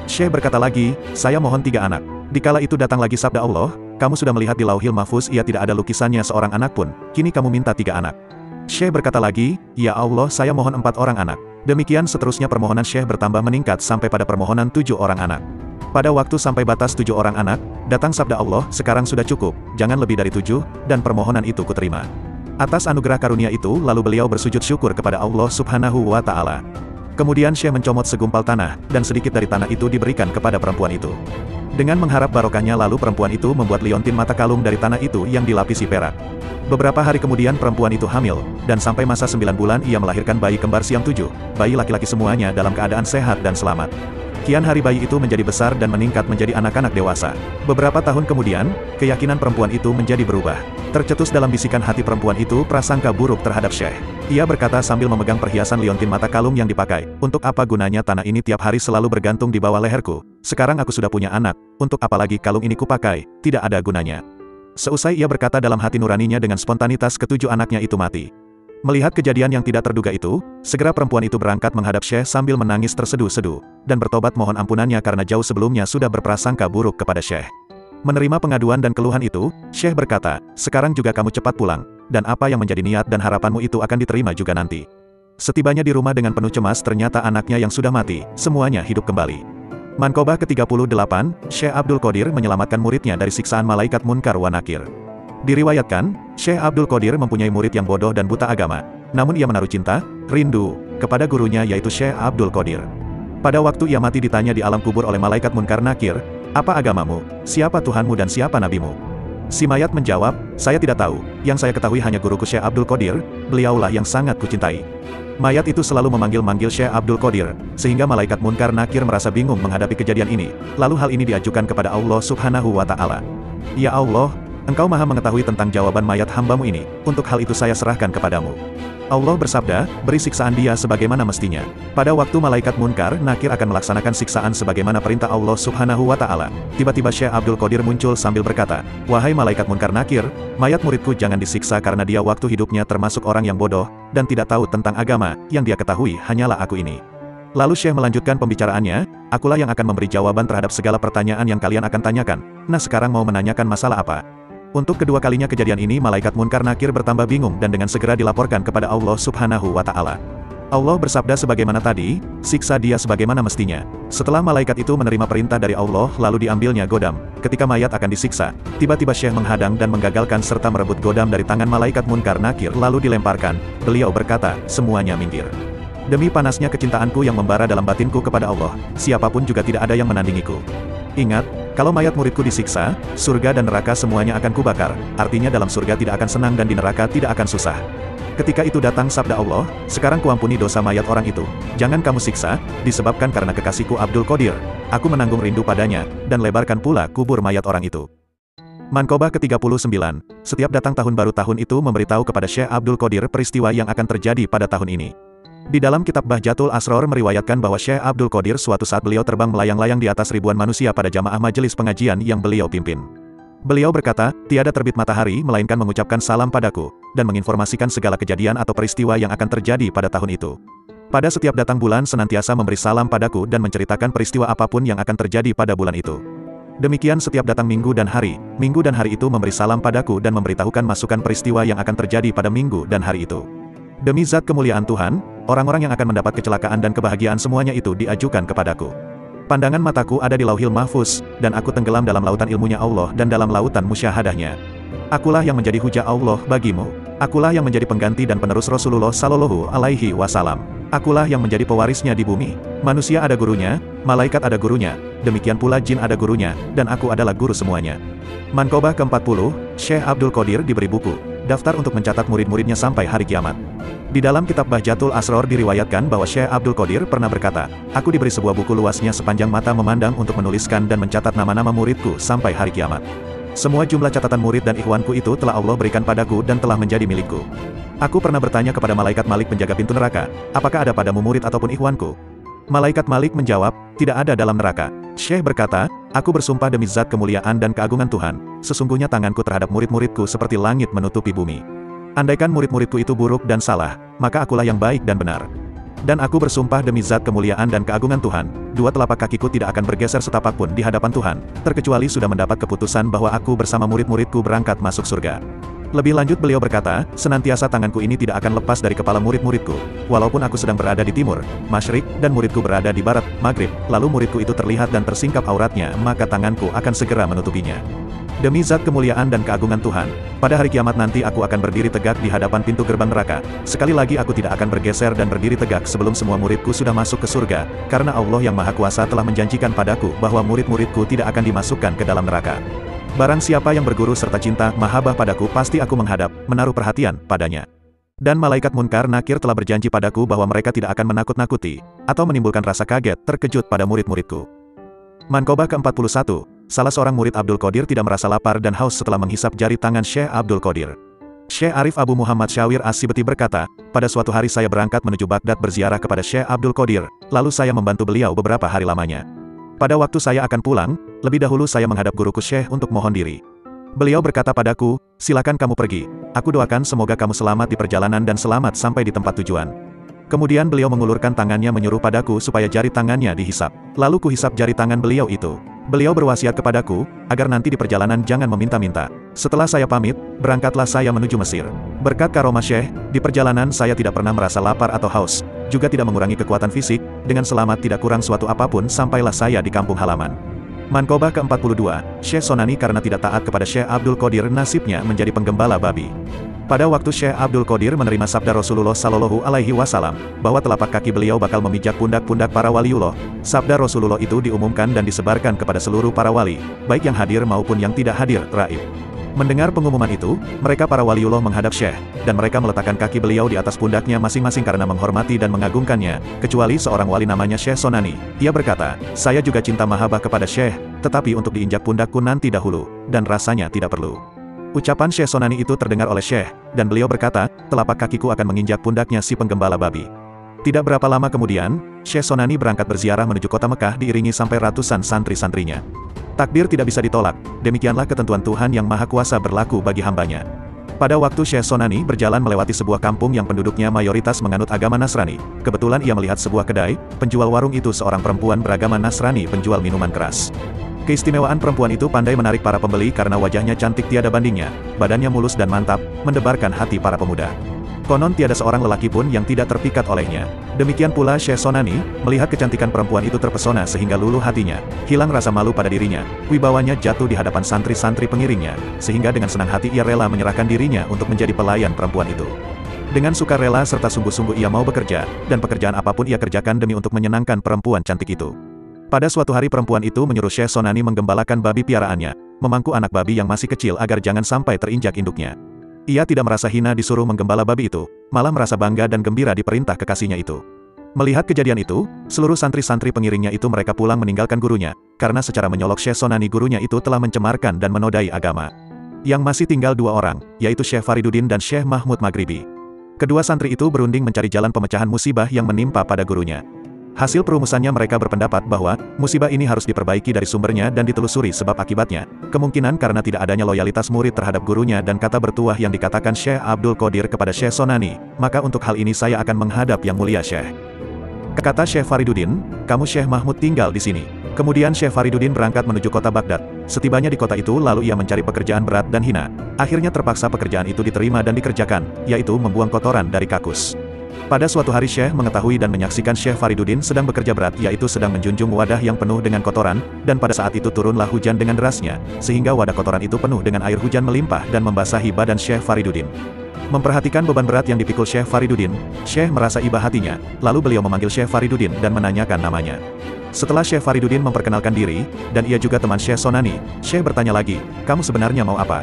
Speaker 1: Syekh berkata lagi, "Saya mohon 3 anak." Dikala itu datang lagi sabda Allah, "Kamu sudah melihat di Lauhil Mahfuz ia tidak ada lukisannya seorang anak pun, kini kamu minta 3 anak." Syekh berkata lagi, "Ya Allah, saya mohon 4 orang anak." Demikian seterusnya permohonan Syekh bertambah meningkat sampai pada permohonan 7 orang anak. Pada waktu sampai batas 7 orang anak, datang sabda Allah, "Sekarang sudah cukup, jangan lebih dari 7, dan permohonan itu kuterima." Atas anugerah karunia itu lalu beliau bersujud syukur kepada Allah Subhanahu wa Ta'ala. Kemudian Syekh mencomot segumpal tanah, dan sedikit dari tanah itu diberikan kepada perempuan itu. Dengan mengharap barokahnya lalu perempuan itu membuat liontin mata kalung dari tanah itu yang dilapisi perak. Beberapa hari kemudian perempuan itu hamil, dan sampai masa 9 bulan ia melahirkan bayi kembar siam 7, bayi laki-laki semuanya dalam keadaan sehat dan selamat. Kian hari bayi itu menjadi besar dan meningkat menjadi anak-anak dewasa. Beberapa tahun kemudian, keyakinan perempuan itu menjadi berubah. Tercetus dalam bisikan hati perempuan itu prasangka buruk terhadap Syekh. Ia berkata sambil memegang perhiasan liontin mata kalung yang dipakai, "Untuk apa gunanya tanah ini tiap hari selalu bergantung di bawah leherku? Sekarang aku sudah punya anak, untuk apa lagi kalung ini kupakai? Tidak ada gunanya." Seusai ia berkata dalam hati nuraninya dengan spontanitas ke-7 anaknya itu mati. Melihat kejadian yang tidak terduga itu, segera perempuan itu berangkat menghadap Syekh sambil menangis terseduh-seduh, dan bertobat mohon ampunannya karena jauh sebelumnya sudah berprasangka buruk kepada Syekh. Menerima pengaduan dan keluhan itu, Syekh berkata, "Sekarang juga kamu cepat pulang, dan apa yang menjadi niat dan harapanmu itu akan diterima juga nanti." Setibanya di rumah dengan penuh cemas ternyata anaknya yang sudah mati, semuanya hidup kembali. Manqobah ke-38, Syekh Abdul Qadir menyelamatkan muridnya dari siksaan malaikat Munkar wa Nakir. Diriwayatkan, Syekh Abdul Qadir mempunyai murid yang bodoh dan buta agama, namun ia menaruh cinta, rindu, kepada gurunya yaitu Syekh Abdul Qadir. Pada waktu ia mati ditanya di alam kubur oleh malaikat Munkar Nakir, "Apa agamamu, siapa Tuhanmu dan siapa nabimu?" Si mayat menjawab, "Saya tidak tahu, yang saya ketahui hanya guruku Syekh Abdul Qadir, beliaulah yang sangat kucintai." Mayat itu selalu memanggil-manggil Syekh Abdul Qadir, sehingga malaikat Munkar Nakir merasa bingung menghadapi kejadian ini, lalu hal ini diajukan kepada Allah Subhanahu wa Ta'ala. "Ya Allah, Engkau maha mengetahui tentang jawaban mayat hambamu ini, untuk hal itu saya serahkan kepadamu." Allah bersabda, "Beri siksaan dia sebagaimana mestinya." Pada waktu malaikat Munkar Nakir akan melaksanakan siksaan sebagaimana perintah Allah Subhanahu wa Ta'ala, tiba-tiba Syekh Abdul Qadir muncul sambil berkata, "Wahai malaikat Munkar Nakir, mayat muridku jangan disiksa karena dia waktu hidupnya termasuk orang yang bodoh, dan tidak tahu tentang agama, yang dia ketahui hanyalah aku ini." Lalu Syekh melanjutkan pembicaraannya, "Akulah yang akan memberi jawaban terhadap segala pertanyaan yang kalian akan tanyakan. Nah sekarang mau menanyakan masalah apa?" Untuk kedua kalinya kejadian ini malaikat Munkar Nakir bertambah bingung dan dengan segera dilaporkan kepada Allah Subhanahu wa Ta'ala. Allah bersabda sebagaimana tadi, "Siksa dia sebagaimana mestinya." Setelah malaikat itu menerima perintah dari Allah lalu diambilnya godam. Ketika mayat akan disiksa, tiba-tiba Syekh menghadang dan menggagalkan serta merebut godam dari tangan malaikat Munkar Nakir lalu dilemparkan. Beliau berkata, "Semuanya minggir. Demi panasnya kecintaanku yang membara dalam batinku kepada Allah, siapapun juga tidak ada yang menandingiku. Ingat, kalau mayat muridku disiksa, surga dan neraka semuanya akan kubakar, artinya dalam surga tidak akan senang dan di neraka tidak akan susah." Ketika itu datang sabda Allah, "Sekarang kuampuni dosa mayat orang itu, jangan kamu siksa, disebabkan karena kekasihku Abdul Qadir, aku menanggung rindu padanya, dan lebarkan pula kubur mayat orang itu." Manqobah ke-39, setiap datang tahun baru tahun itu memberitahu kepada Syekh Abdul Qadir peristiwa yang akan terjadi pada tahun ini. Di dalam kitab Bahjatul Asror meriwayatkan bahwa Syekh Abdul Qadir suatu saat beliau terbang melayang-layang di atas ribuan manusia pada jamaah majelis pengajian yang beliau pimpin. Beliau berkata, "Tiada terbit matahari melainkan mengucapkan salam padaku, dan menginformasikan segala kejadian atau peristiwa yang akan terjadi pada tahun itu. Pada setiap datang bulan senantiasa memberi salam padaku dan menceritakan peristiwa apapun yang akan terjadi pada bulan itu. Demikian setiap datang minggu dan hari itu memberi salam padaku dan memberitahukan masukan peristiwa yang akan terjadi pada minggu dan hari itu. Demi zat kemuliaan Tuhan, orang-orang yang akan mendapat kecelakaan dan kebahagiaan semuanya itu diajukan kepadaku. Pandangan mataku ada di Lauhil Mahfuz, dan aku tenggelam dalam lautan ilmunya Allah dan dalam lautan musyahadahnya. Akulah yang menjadi hujah Allah bagimu. Akulah yang menjadi pengganti dan penerus Rasulullah Sallallahu Alaihi Wasallam. Akulah yang menjadi pewarisnya di bumi. Manusia ada gurunya, malaikat ada gurunya, demikian pula jin ada gurunya, dan aku adalah guru semuanya. Manqobah ke-40, Syekh Abdul Qadir diberi buku, daftar untuk mencatat murid-muridnya sampai hari kiamat. Di dalam kitab Bahjatul Asror diriwayatkan bahwa Syekh Abdul Qadir pernah berkata, aku diberi sebuah buku luasnya sepanjang mata memandang untuk menuliskan dan mencatat nama-nama muridku sampai hari kiamat. Semua jumlah catatan murid dan ikhwanku itu telah Allah berikan padaku dan telah menjadi milikku. Aku pernah bertanya kepada malaikat Malik penjaga pintu neraka, apakah ada padamu murid ataupun ikhwanku? Malaikat Malik menjawab, tidak ada dalam neraka. Syekh berkata, aku bersumpah demi zat kemuliaan dan keagungan Tuhan, sesungguhnya tanganku terhadap murid-muridku seperti langit menutupi bumi. Andaikan murid-muridku itu buruk dan salah, maka akulah yang baik dan benar. Dan aku bersumpah demi zat kemuliaan dan keagungan Tuhan, dua telapak kakiku tidak akan bergeser setapak pun di hadapan Tuhan, terkecuali sudah mendapat keputusan bahwa aku bersama murid-muridku berangkat masuk surga. Lebih lanjut beliau berkata, senantiasa tanganku ini tidak akan lepas dari kepala murid-muridku, walaupun aku sedang berada di timur, masyrik, dan muridku berada di barat, maghrib, lalu muridku itu terlihat dan tersingkap auratnya, maka tanganku akan segera menutupinya. Demi zat kemuliaan dan keagungan Tuhan, pada hari kiamat nanti aku akan berdiri tegak di hadapan pintu gerbang neraka. Sekali lagi aku tidak akan bergeser dan berdiri tegak sebelum semua muridku sudah masuk ke surga, karena Allah yang Maha Kuasa telah menjanjikan padaku bahwa murid-muridku tidak akan dimasukkan ke dalam neraka. Barang siapa yang berguru serta cinta, mahabbah padaku pasti aku menghadap, menaruh perhatian padanya. Dan malaikat Munkar Nakir telah berjanji padaku bahwa mereka tidak akan menakut-nakuti, atau menimbulkan rasa kaget, terkejut pada murid-muridku. Manqobah ke-41, salah seorang murid Abdul Qadir tidak merasa lapar dan haus setelah menghisap jari tangan Syekh Abdul Qadir. Syekh Arif Abu Muhammad Syawir As-Sibti berkata, pada suatu hari saya berangkat menuju Baghdad berziarah kepada Syekh Abdul Qadir, lalu saya membantu beliau beberapa hari lamanya. Pada waktu saya akan pulang, lebih dahulu saya menghadap guruku Syekh untuk mohon diri. Beliau berkata padaku, silakan kamu pergi. Aku doakan semoga kamu selamat di perjalanan dan selamat sampai di tempat tujuan. Kemudian beliau mengulurkan tangannya menyuruh padaku supaya jari tangannya dihisap. Lalu kuhisap jari tangan beliau itu. Beliau berwasiat kepadaku, agar nanti di perjalanan jangan meminta-minta. Setelah saya pamit, berangkatlah saya menuju Mesir. Berkat karomah Syekh, di perjalanan saya tidak pernah merasa lapar atau haus, juga tidak mengurangi kekuatan fisik, dengan selamat tidak kurang suatu apapun sampailah saya di kampung halaman. Manqobah ke-42, Syekh Sonani karena tidak taat kepada Syekh Abdul Qadir nasibnya menjadi penggembala babi. Pada waktu Syekh Abdul Qadir menerima sabda Rasulullah Sallallahu Alaihi Wasallam, bahwa telapak kaki beliau bakal memijak pundak-pundak para waliullah, sabda Rasulullah itu diumumkan dan disebarkan kepada seluruh para wali, baik yang hadir maupun yang tidak hadir, raib. Mendengar pengumuman itu, mereka para waliullah menghadap Syekh, dan mereka meletakkan kaki beliau di atas pundaknya masing-masing karena menghormati dan mengagungkannya, kecuali seorang wali namanya Syekh Sonani. Ia berkata, saya juga cinta mahabbah kepada Syekh, tetapi untuk diinjak pundakku nanti dahulu, dan rasanya tidak perlu. Ucapan Syekh Sonani itu terdengar oleh Syekh, dan beliau berkata, telapak kakiku akan menginjak pundaknya si penggembala babi. Tidak berapa lama kemudian, Syekh Sonani berangkat berziarah menuju kota Mekah diiringi sampai ratusan santri-santrinya. Takdir tidak bisa ditolak, demikianlah ketentuan Tuhan yang Maha Kuasa berlaku bagi hambanya. Pada waktu Syekh Sonani berjalan melewati sebuah kampung yang penduduknya mayoritas menganut agama Nasrani, kebetulan ia melihat sebuah kedai, penjual warung itu seorang perempuan beragama Nasrani penjual minuman keras. Keistimewaan perempuan itu pandai menarik para pembeli karena wajahnya cantik tiada bandingnya, badannya mulus dan mantap, mendebarkan hati para pemuda. Konon tiada seorang lelaki pun yang tidak terpikat olehnya. Demikian pula Syekh Sonani, melihat kecantikan perempuan itu terpesona sehingga luluh hatinya, hilang rasa malu pada dirinya, wibawanya jatuh di hadapan santri-santri pengiringnya, sehingga dengan senang hati ia rela menyerahkan dirinya untuk menjadi pelayan perempuan itu. Dengan sukarela serta sungguh-sungguh ia mau bekerja, dan pekerjaan apapun ia kerjakan demi untuk menyenangkan perempuan cantik itu. Pada suatu hari perempuan itu menyuruh Syekh Sonani menggembalakan babi piaraannya, memangku anak babi yang masih kecil agar jangan sampai terinjak induknya. Ia tidak merasa hina disuruh menggembala babi itu, malah merasa bangga dan gembira diperintah kekasihnya itu. Melihat kejadian itu, seluruh santri-santri pengiringnya itu mereka pulang meninggalkan gurunya, karena secara menyolok Syekh Sonani gurunya itu telah mencemarkan dan menodai agama. Yang masih tinggal dua orang, yaitu Syekh Fariduddin dan Syekh Mahmud Maghribi. Kedua santri itu berunding mencari jalan pemecahan musibah yang menimpa pada gurunya. Hasil perumusannya mereka berpendapat bahwa, musibah ini harus diperbaiki dari sumbernya dan ditelusuri sebab akibatnya, kemungkinan karena tidak adanya loyalitas murid terhadap gurunya dan kata bertuah yang dikatakan Syekh Abdul Qadir kepada Syekh Sonani, maka untuk hal ini saya akan menghadap yang mulia Syekh. Kata Syekh Fariduddin, kamu Syekh Mahmud tinggal di sini. Kemudian Syekh Fariduddin berangkat menuju kota Baghdad. Setibanya di kota itu lalu ia mencari pekerjaan berat dan hina. Akhirnya terpaksa pekerjaan itu diterima dan dikerjakan, yaitu membuang kotoran dari kakus. Pada suatu hari Syekh mengetahui dan menyaksikan Syekh Fariduddin sedang bekerja berat, yaitu sedang menjunjung wadah yang penuh dengan kotoran, dan pada saat itu turunlah hujan dengan derasnya, sehingga wadah kotoran itu penuh dengan air hujan melimpah dan membasahi badan Syekh Fariduddin. Memperhatikan beban berat yang dipikul Syekh Fariduddin, Syekh merasa iba hatinya, lalu beliau memanggil Syekh Fariduddin dan menanyakan namanya. Setelah Syekh Fariduddin memperkenalkan diri, dan ia juga teman Syekh Sonani, Syekh bertanya lagi, kamu sebenarnya mau apa?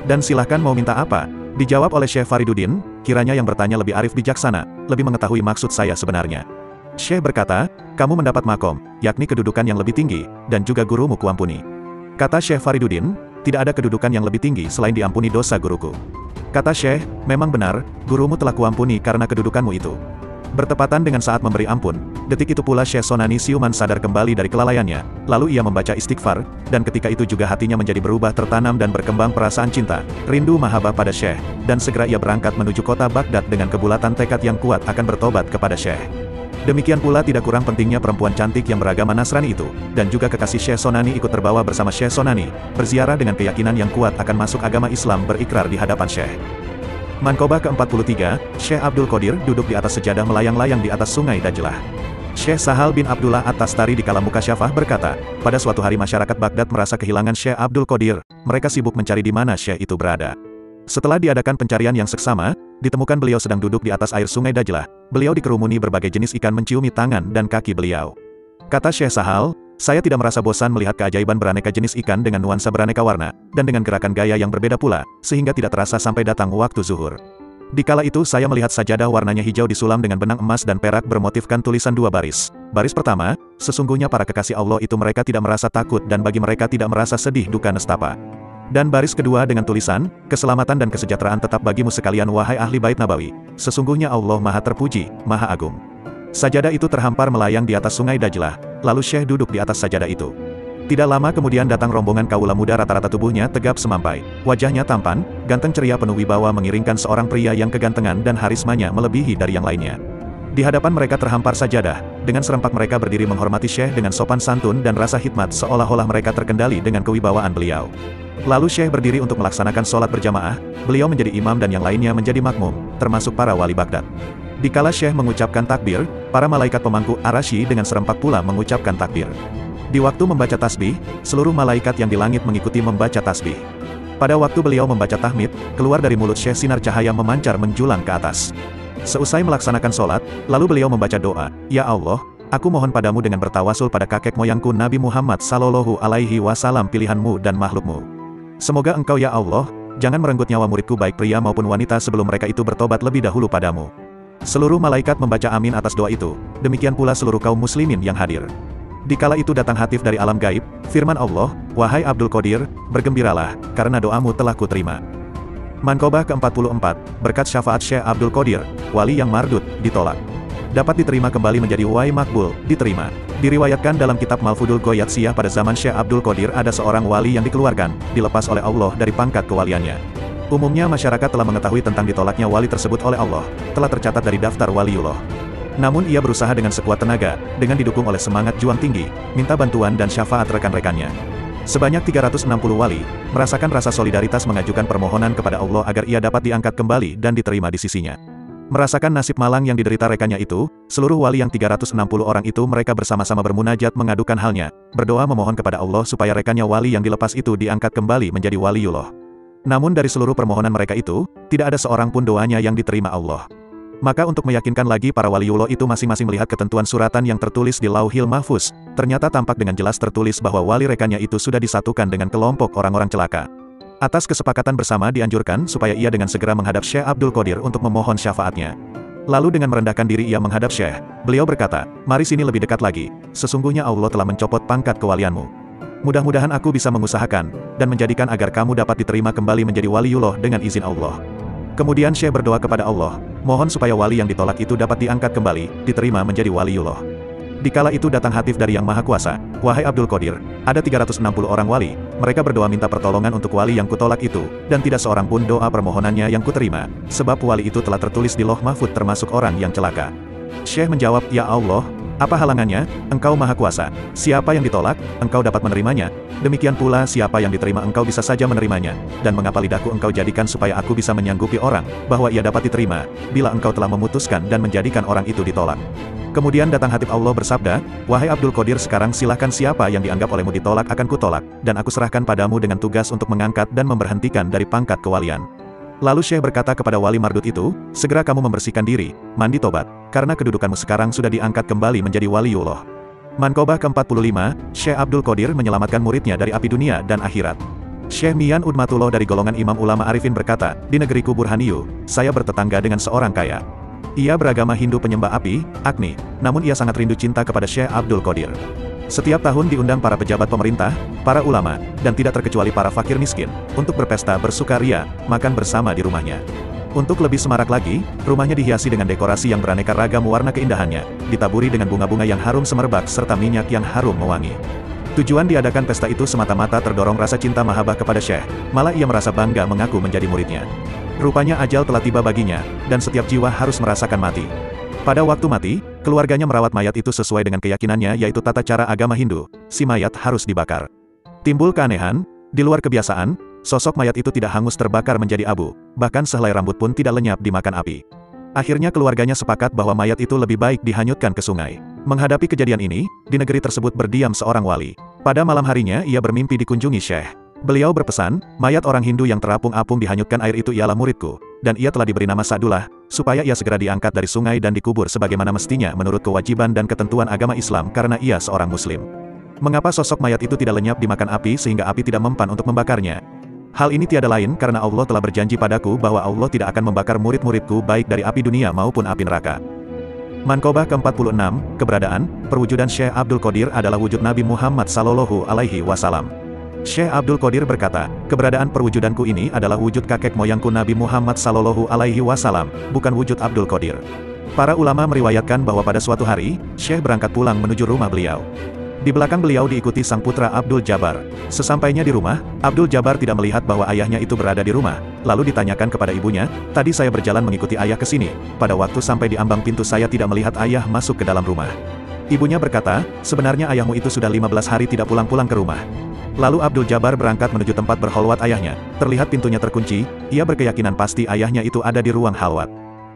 Speaker 1: Dan silahkan mau minta apa? Dijawab oleh Syekh Fariduddin, kiranya yang bertanya lebih arif bijaksana, lebih mengetahui maksud saya sebenarnya. Syekh berkata, kamu mendapat makom, yakni kedudukan yang lebih tinggi, dan juga gurumu kuampuni. Kata Syekh Fariduddin, tidak ada kedudukan yang lebih tinggi selain diampuni dosa guruku. Kata Syekh, memang benar, gurumu telah kuampuni karena kedudukanmu itu. Bertepatan dengan saat memberi ampun, detik itu pula Syekh Sonani siuman sadar kembali dari kelalaiannya, lalu ia membaca istighfar, dan ketika itu juga hatinya menjadi berubah tertanam dan berkembang perasaan cinta, rindu mahabbah pada Syekh, dan segera ia berangkat menuju kota Baghdad dengan kebulatan tekad yang kuat akan bertobat kepada Syekh. Demikian pula tidak kurang pentingnya perempuan cantik yang beragama Nasrani itu, dan juga kekasih Syekh Sonani ikut terbawa bersama Syekh Sonani, berziarah dengan keyakinan yang kuat akan masuk agama Islam berikrar di hadapan Syekh. Mankobah ke-43, Syekh Abdul Qadir duduk di atas sejadah melayang-layang di atas sungai Dajlah. Syekh Sahal bin Abdullah At-Tastari di kala mukasyafah berkata, pada suatu hari masyarakat Baghdad merasa kehilangan Syekh Abdul Qadir, mereka sibuk mencari di mana Syekh itu berada. Setelah diadakan pencarian yang seksama, ditemukan beliau sedang duduk di atas air sungai Dajlah, beliau dikerumuni berbagai jenis ikan menciumi tangan dan kaki beliau. Kata Syekh Sahal, saya tidak merasa bosan melihat keajaiban beraneka jenis ikan dengan nuansa beraneka warna, dan dengan gerakan gaya yang berbeda pula, sehingga tidak terasa sampai datang waktu zuhur. Di kala itu saya melihat sajadah warnanya hijau disulam dengan benang emas dan perak bermotifkan tulisan dua baris. Baris pertama, sesungguhnya para kekasih Allah itu mereka tidak merasa takut dan bagi mereka tidak merasa sedih duka nestapa. Dan baris kedua dengan tulisan, keselamatan dan kesejahteraan tetap bagimu sekalian wahai ahli bait Nabawi. Sesungguhnya Allah Maha Terpuji, Maha Agung. Sajadah itu terhampar melayang di atas sungai Dajlah, lalu Syekh duduk di atas sajadah itu. Tidak lama kemudian datang rombongan kaula muda rata-rata tubuhnya tegap semampai, wajahnya tampan, ganteng ceria penuh wibawa mengiringkan seorang pria yang kegantengan dan harismanya melebihi dari yang lainnya. Di hadapan mereka terhampar sajadah, dengan serempak mereka berdiri menghormati Syekh dengan sopan santun dan rasa khidmat seolah-olah mereka terkendali dengan kewibawaan beliau. Lalu Syekh berdiri untuk melaksanakan sholat berjamaah, beliau menjadi imam dan yang lainnya menjadi makmum, termasuk para wali Baghdad. Dikala Syekh mengucapkan takbir, para malaikat pemangku Arasy dengan serempak pula mengucapkan takbir. Di waktu membaca tasbih, seluruh malaikat yang di langit mengikuti membaca tasbih. Pada waktu beliau membaca tahmid, keluar dari mulut Syekh sinar cahaya memancar menjulang ke atas. Seusai melaksanakan sholat, lalu beliau membaca doa, Ya Allah, aku mohon padamu dengan bertawasul pada kakek moyangku Nabi Muhammad Sallallahu Alaihi Wasallam pilihanmu dan makhlukmu. Semoga engkau ya Allah, jangan merenggut nyawa muridku baik pria maupun wanita sebelum mereka itu bertobat lebih dahulu padamu. Seluruh malaikat membaca amin atas doa itu, demikian pula seluruh kaum muslimin yang hadir. Dikala itu datang hatif dari alam gaib, firman Allah, Wahai Abdul Qadir, bergembiralah, karena doamu telah kuterima. Mankobah ke-44, berkat syafaat Syekh Abdul Qadir, wali yang mardud, ditolak. Dapat diterima kembali menjadi wali makbul, diterima. Diriwayatkan dalam kitab Malfudul Goyatsiyah pada zaman Syekh Abdul Qadir ada seorang wali yang dikeluarkan, dilepas oleh Allah dari pangkat kewaliannya. Umumnya masyarakat telah mengetahui tentang ditolaknya wali tersebut oleh Allah, telah tercatat dari daftar waliullah. Namun ia berusaha dengan sekuat tenaga, dengan didukung oleh semangat juang tinggi, minta bantuan dan syafaat rekan-rekannya. Sebanyak 360 wali, merasakan rasa solidaritas mengajukan permohonan kepada Allah agar ia dapat diangkat kembali dan diterima di sisinya. Merasakan nasib malang yang diderita rekannya itu, seluruh wali yang 360 orang itu mereka bersama-sama bermunajat mengadukan halnya, berdoa memohon kepada Allah supaya rekannya wali yang dilepas itu diangkat kembali menjadi waliullah. Namun dari seluruh permohonan mereka itu, tidak ada seorang pun doanya yang diterima Allah. Maka untuk meyakinkan lagi para waliullah itu masing-masing melihat ketentuan suratan yang tertulis di Lauhil Mahfuz, ternyata tampak dengan jelas tertulis bahwa wali rekannya itu sudah disatukan dengan kelompok orang-orang celaka. Atas kesepakatan bersama dianjurkan supaya ia dengan segera menghadap Syekh Abdul Qadir untuk memohon syafaatnya. Lalu dengan merendahkan diri ia menghadap Syekh, beliau berkata, mari sini lebih dekat lagi, sesungguhnya Allah telah mencopot pangkat kewalianmu. Mudah-mudahan aku bisa mengusahakan, dan menjadikan agar kamu dapat diterima kembali menjadi waliullah dengan izin Allah. Kemudian Syekh berdoa kepada Allah, mohon supaya wali yang ditolak itu dapat diangkat kembali, diterima menjadi waliullah. Dikala itu datang hatif dari Yang Maha Kuasa, wahai Abdul Qadir, ada 360 orang wali, mereka berdoa minta pertolongan untuk wali yang kutolak itu, dan tidak seorang pun doa permohonannya yang kuterima, sebab wali itu telah tertulis di Lauh Mahfuz termasuk orang yang celaka. Syekh menjawab, Ya Allah, Apa halangannya? Engkau maha kuasa. Siapa yang ditolak, engkau dapat menerimanya. Demikian pula siapa yang diterima engkau bisa saja menerimanya. Dan mengapa lidahku engkau jadikan supaya aku bisa menyanggupi orang, bahwa ia dapat diterima, bila engkau telah memutuskan dan menjadikan orang itu ditolak. Kemudian datang Hatib Allah bersabda, wahai Abdul Qadir, sekarang silahkan siapa yang dianggap olehmu ditolak akan kutolak, dan aku serahkan padamu dengan tugas untuk mengangkat dan memberhentikan dari pangkat kewalian. Lalu Syekh berkata kepada wali mardut itu, segera kamu membersihkan diri, mandi tobat, karena kedudukanmu sekarang sudah diangkat kembali menjadi waliullah. Mankobah ke-45, Syekh Abdul Qadir menyelamatkan muridnya dari api dunia dan akhirat. Syekh Mian Udmatullah dari golongan imam ulama arifin berkata, di negeriku Burhaniyu, saya bertetangga dengan seorang kaya. Ia beragama Hindu penyembah api, Agni, namun ia sangat rindu cinta kepada Syekh Abdul Qadir. Setiap tahun diundang para pejabat pemerintah, para ulama, dan tidak terkecuali para fakir miskin, untuk berpesta bersukaria, makan bersama di rumahnya. Untuk lebih semarak lagi, rumahnya dihiasi dengan dekorasi yang beraneka ragam warna keindahannya, ditaburi dengan bunga-bunga yang harum semerbak serta minyak yang harum mewangi. Tujuan diadakan pesta itu semata-mata terdorong rasa cinta mahabbah kepada Syekh, malah ia merasa bangga mengaku menjadi muridnya. Rupanya ajal telah tiba baginya, dan setiap jiwa harus merasakan mati. Pada waktu mati, keluarganya merawat mayat itu sesuai dengan keyakinannya yaitu tata cara agama Hindu, si mayat harus dibakar. Timbul keanehan, di luar kebiasaan, sosok mayat itu tidak hangus terbakar menjadi abu, bahkan sehelai rambut pun tidak lenyap dimakan api. Akhirnya keluarganya sepakat bahwa mayat itu lebih baik dihanyutkan ke sungai. Menghadapi kejadian ini, di negeri tersebut berdiam seorang wali. Pada malam harinya ia bermimpi dikunjungi Syekh. Beliau berpesan, mayat orang Hindu yang terapung-apung dihanyutkan air itu ialah muridku, dan ia telah diberi nama Sa'dullah, supaya ia segera diangkat dari sungai dan dikubur sebagaimana mestinya menurut kewajiban dan ketentuan agama Islam karena ia seorang muslim. Mengapa sosok mayat itu tidak lenyap dimakan api sehingga api tidak mempan untuk membakarnya? Hal ini tiada lain karena Allah telah berjanji padaku bahwa Allah tidak akan membakar murid-muridku baik dari api dunia maupun api neraka. Mankobah ke-46, keberadaan, perwujudan Syekh Abdul Qadir adalah wujud Nabi Muhammad Sallallahu Alaihi Wasallam. Syekh Abdul Qadir berkata, keberadaan perwujudanku ini adalah wujud kakek moyangku Nabi Muhammad Sallallahu Alaihi Wasallam, bukan wujud Abdul Qadir. Para ulama meriwayatkan bahwa pada suatu hari, Syekh berangkat pulang menuju rumah beliau. Di belakang beliau diikuti sang putra Abdul Jabbar. Sesampainya di rumah, Abdul Jabbar tidak melihat bahwa ayahnya itu berada di rumah, lalu ditanyakan kepada ibunya, tadi saya berjalan mengikuti ayah ke sini, pada waktu sampai di ambang pintu saya tidak melihat ayah masuk ke dalam rumah. Ibunya berkata, sebenarnya ayahmu itu sudah 15 hari tidak pulang-pulang ke rumah. Lalu Abdul Jabbar berangkat menuju tempat berholwat ayahnya. Terlihat pintunya terkunci, ia berkeyakinan pasti ayahnya itu ada di ruang halwat.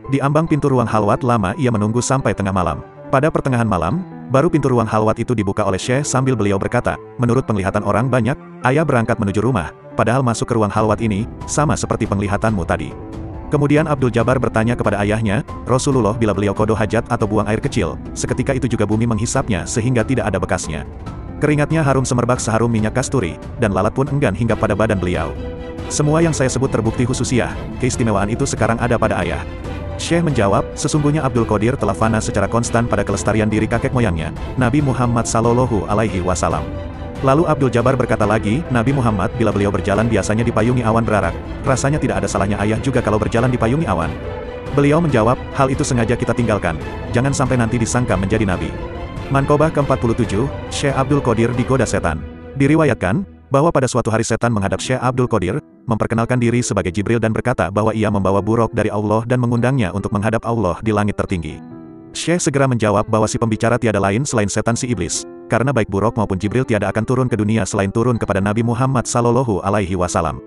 Speaker 1: Di ambang pintu ruang halwat lama ia menunggu sampai tengah malam. Pada pertengahan malam, baru pintu ruang halwat itu dibuka oleh Syekh sambil beliau berkata, menurut penglihatan orang banyak, ayah berangkat menuju rumah, padahal masuk ke ruang halwat ini, sama seperti penglihatanmu tadi. Kemudian Abdul Jabbar bertanya kepada ayahnya, Rasulullah bila beliau qada hajat atau buang air kecil, seketika itu juga bumi menghisapnya sehingga tidak ada bekasnya. Keringatnya harum semerbak seharum minyak kasturi, dan lalat pun enggan hingga pada badan beliau. Semua yang saya sebut terbukti khususiyah, keistimewaan itu sekarang ada pada ayah. Syekh menjawab, sesungguhnya Abdul Qadir telah fana secara konstan pada kelestarian diri kakek moyangnya, Nabi Muhammad Sallallahu Alaihi Wasallam. Lalu Abdul Jabbar berkata lagi, Nabi Muhammad bila beliau berjalan biasanya dipayungi awan berarak, rasanya tidak ada salahnya ayah juga kalau berjalan dipayungi awan. Beliau menjawab, hal itu sengaja kita tinggalkan, jangan sampai nanti disangka menjadi Nabi. Mankobah ke-47, Syekh Abdul Qadir digoda setan. Diriwayatkan, bahwa pada suatu hari setan menghadap Syekh Abdul Qadir, memperkenalkan diri sebagai Jibril dan berkata bahwa ia membawa buruk dari Allah dan mengundangnya untuk menghadap Allah di langit tertinggi. Syekh segera menjawab bahwa si pembicara tiada lain selain setan si iblis, karena baik buruk maupun Jibril tiada akan turun ke dunia selain turun kepada Nabi Muhammad Sallallahu Alaihi Wasallam.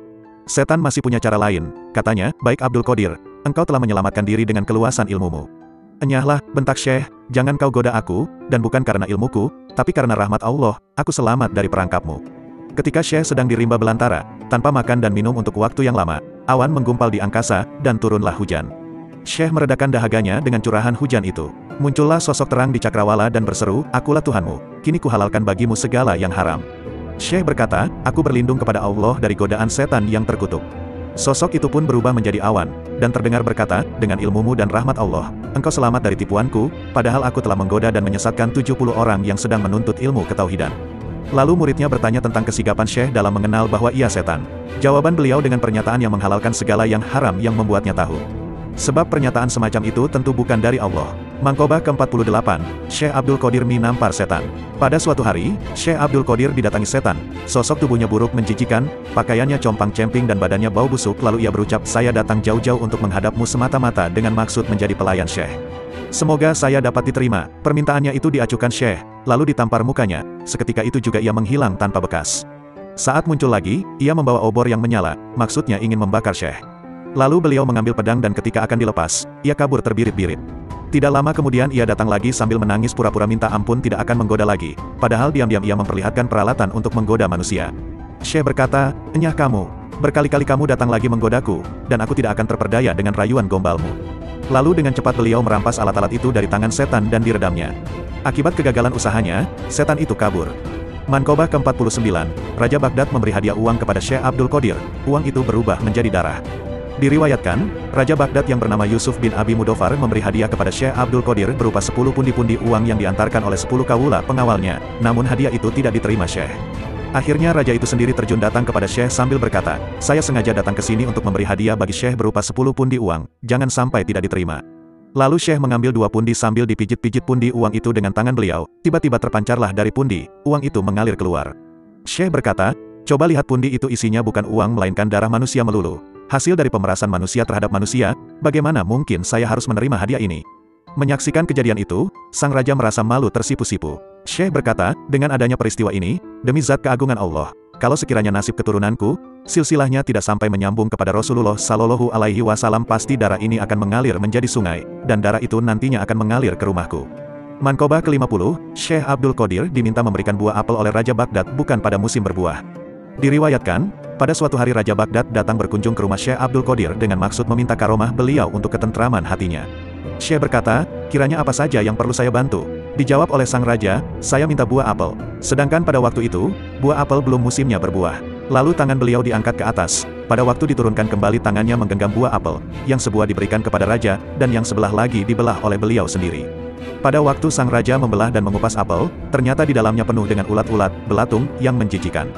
Speaker 1: Setan masih punya cara lain, katanya, baik Abdul Qadir, engkau telah menyelamatkan diri dengan keluasan ilmumu. Enyahlah, bentak Syekh, jangan kau goda aku, dan bukan karena ilmuku, tapi karena rahmat Allah, aku selamat dari perangkapmu. Ketika Syekh sedang di rimba belantara, tanpa makan dan minum untuk waktu yang lama, awan menggumpal di angkasa, dan turunlah hujan. Syekh meredakan dahaganya dengan curahan hujan itu. Muncullah sosok terang di cakrawala dan berseru, akulah Tuhanmu, kini kuhalalkan bagimu segala yang haram. Syekh berkata, aku berlindung kepada Allah dari godaan setan yang terkutuk. Sosok itu pun berubah menjadi awan, dan terdengar berkata, dengan ilmumu dan rahmat Allah, engkau selamat dari tipuanku, padahal aku telah menggoda dan menyesatkan 70 orang yang sedang menuntut ilmu ketauhidan. Lalu muridnya bertanya tentang kesigapan Syekh dalam mengenal bahwa ia setan. Jawaban beliau dengan pernyataan yang menghalalkan segala yang haram yang membuatnya tahu. Sebab pernyataan semacam itu tentu bukan dari Allah. Mankobah ke-48, Syekh Abdul Qadir menampar setan. Pada suatu hari, Syekh Abdul Qadir didatangi setan. Sosok tubuhnya buruk menjijikan, pakaiannya compang-camping dan badannya bau busuk, lalu ia berucap, saya datang jauh-jauh untuk menghadapmu semata-mata dengan maksud menjadi pelayan Syekh. Semoga saya dapat diterima. Permintaannya itu diacukan Syekh, lalu ditampar mukanya. Seketika itu juga ia menghilang tanpa bekas. Saat muncul lagi, ia membawa obor yang menyala, maksudnya ingin membakar Syekh. Lalu beliau mengambil pedang dan ketika akan dilepas, ia kabur terbirit-birit. Tidak lama kemudian ia datang lagi sambil menangis pura-pura minta ampun tidak akan menggoda lagi, padahal diam-diam ia memperlihatkan peralatan untuk menggoda manusia. Syekh berkata, "Enyah kamu, berkali-kali kamu datang lagi menggodaku, dan aku tidak akan terperdaya dengan rayuan gombalmu." Lalu dengan cepat beliau merampas alat-alat itu dari tangan setan dan diredamnya. Akibat kegagalan usahanya, setan itu kabur. Mankobah ke-49, Raja Baghdad memberi hadiah uang kepada Syekh Abdul Qadir, uang itu berubah menjadi darah. Diriwayatkan, Raja Baghdad yang bernama Yusuf bin Abi Mudofar memberi hadiah kepada Syekh Abdul Qadir berupa 10 pundi-pundi uang yang diantarkan oleh 10 kawula pengawalnya, namun hadiah itu tidak diterima Syekh. Akhirnya raja itu sendiri terjun datang kepada Syekh sambil berkata, "Saya sengaja datang ke sini untuk memberi hadiah bagi Syekh berupa 10 pundi uang, jangan sampai tidak diterima." Lalu Syekh mengambil 2 pundi sambil dipijit-pijit pundi uang itu dengan tangan beliau, tiba-tiba terpancarlah dari pundi, uang itu mengalir keluar. Syekh berkata, "Coba lihat pundi itu isinya bukan uang melainkan darah manusia melulu. Hasil dari pemerasan manusia terhadap manusia, bagaimana mungkin saya harus menerima hadiah ini?" Menyaksikan kejadian itu, sang raja merasa malu tersipu-sipu. Syekh berkata, "Dengan adanya peristiwa ini, demi zat keagungan Allah, kalau sekiranya nasib keturunanku, silsilahnya tidak sampai menyambung kepada Rasulullah Shallallahu Alaihi Wasallam, pasti darah ini akan mengalir menjadi sungai, dan darah itu nantinya akan mengalir ke rumahku." Mankobah ke-50, Syekh Abdul Qadir diminta memberikan buah apel oleh Raja Baghdad bukan pada musim berbuah. Diriwayatkan, pada suatu hari Raja Baghdad datang berkunjung ke rumah Syekh Abdul Qadir dengan maksud meminta karomah beliau untuk ketentraman hatinya. Syekh berkata, "Kiranya apa saja yang perlu saya bantu?" Dijawab oleh sang raja, "Saya minta buah apel." Sedangkan pada waktu itu, buah apel belum musimnya berbuah. Lalu tangan beliau diangkat ke atas. Pada waktu diturunkan kembali tangannya menggenggam buah apel, yang sebuah diberikan kepada raja, dan yang sebelah lagi dibelah oleh beliau sendiri. Pada waktu sang raja membelah dan mengupas apel, ternyata di dalamnya penuh dengan ulat-ulat, belatung, yang menjijikan.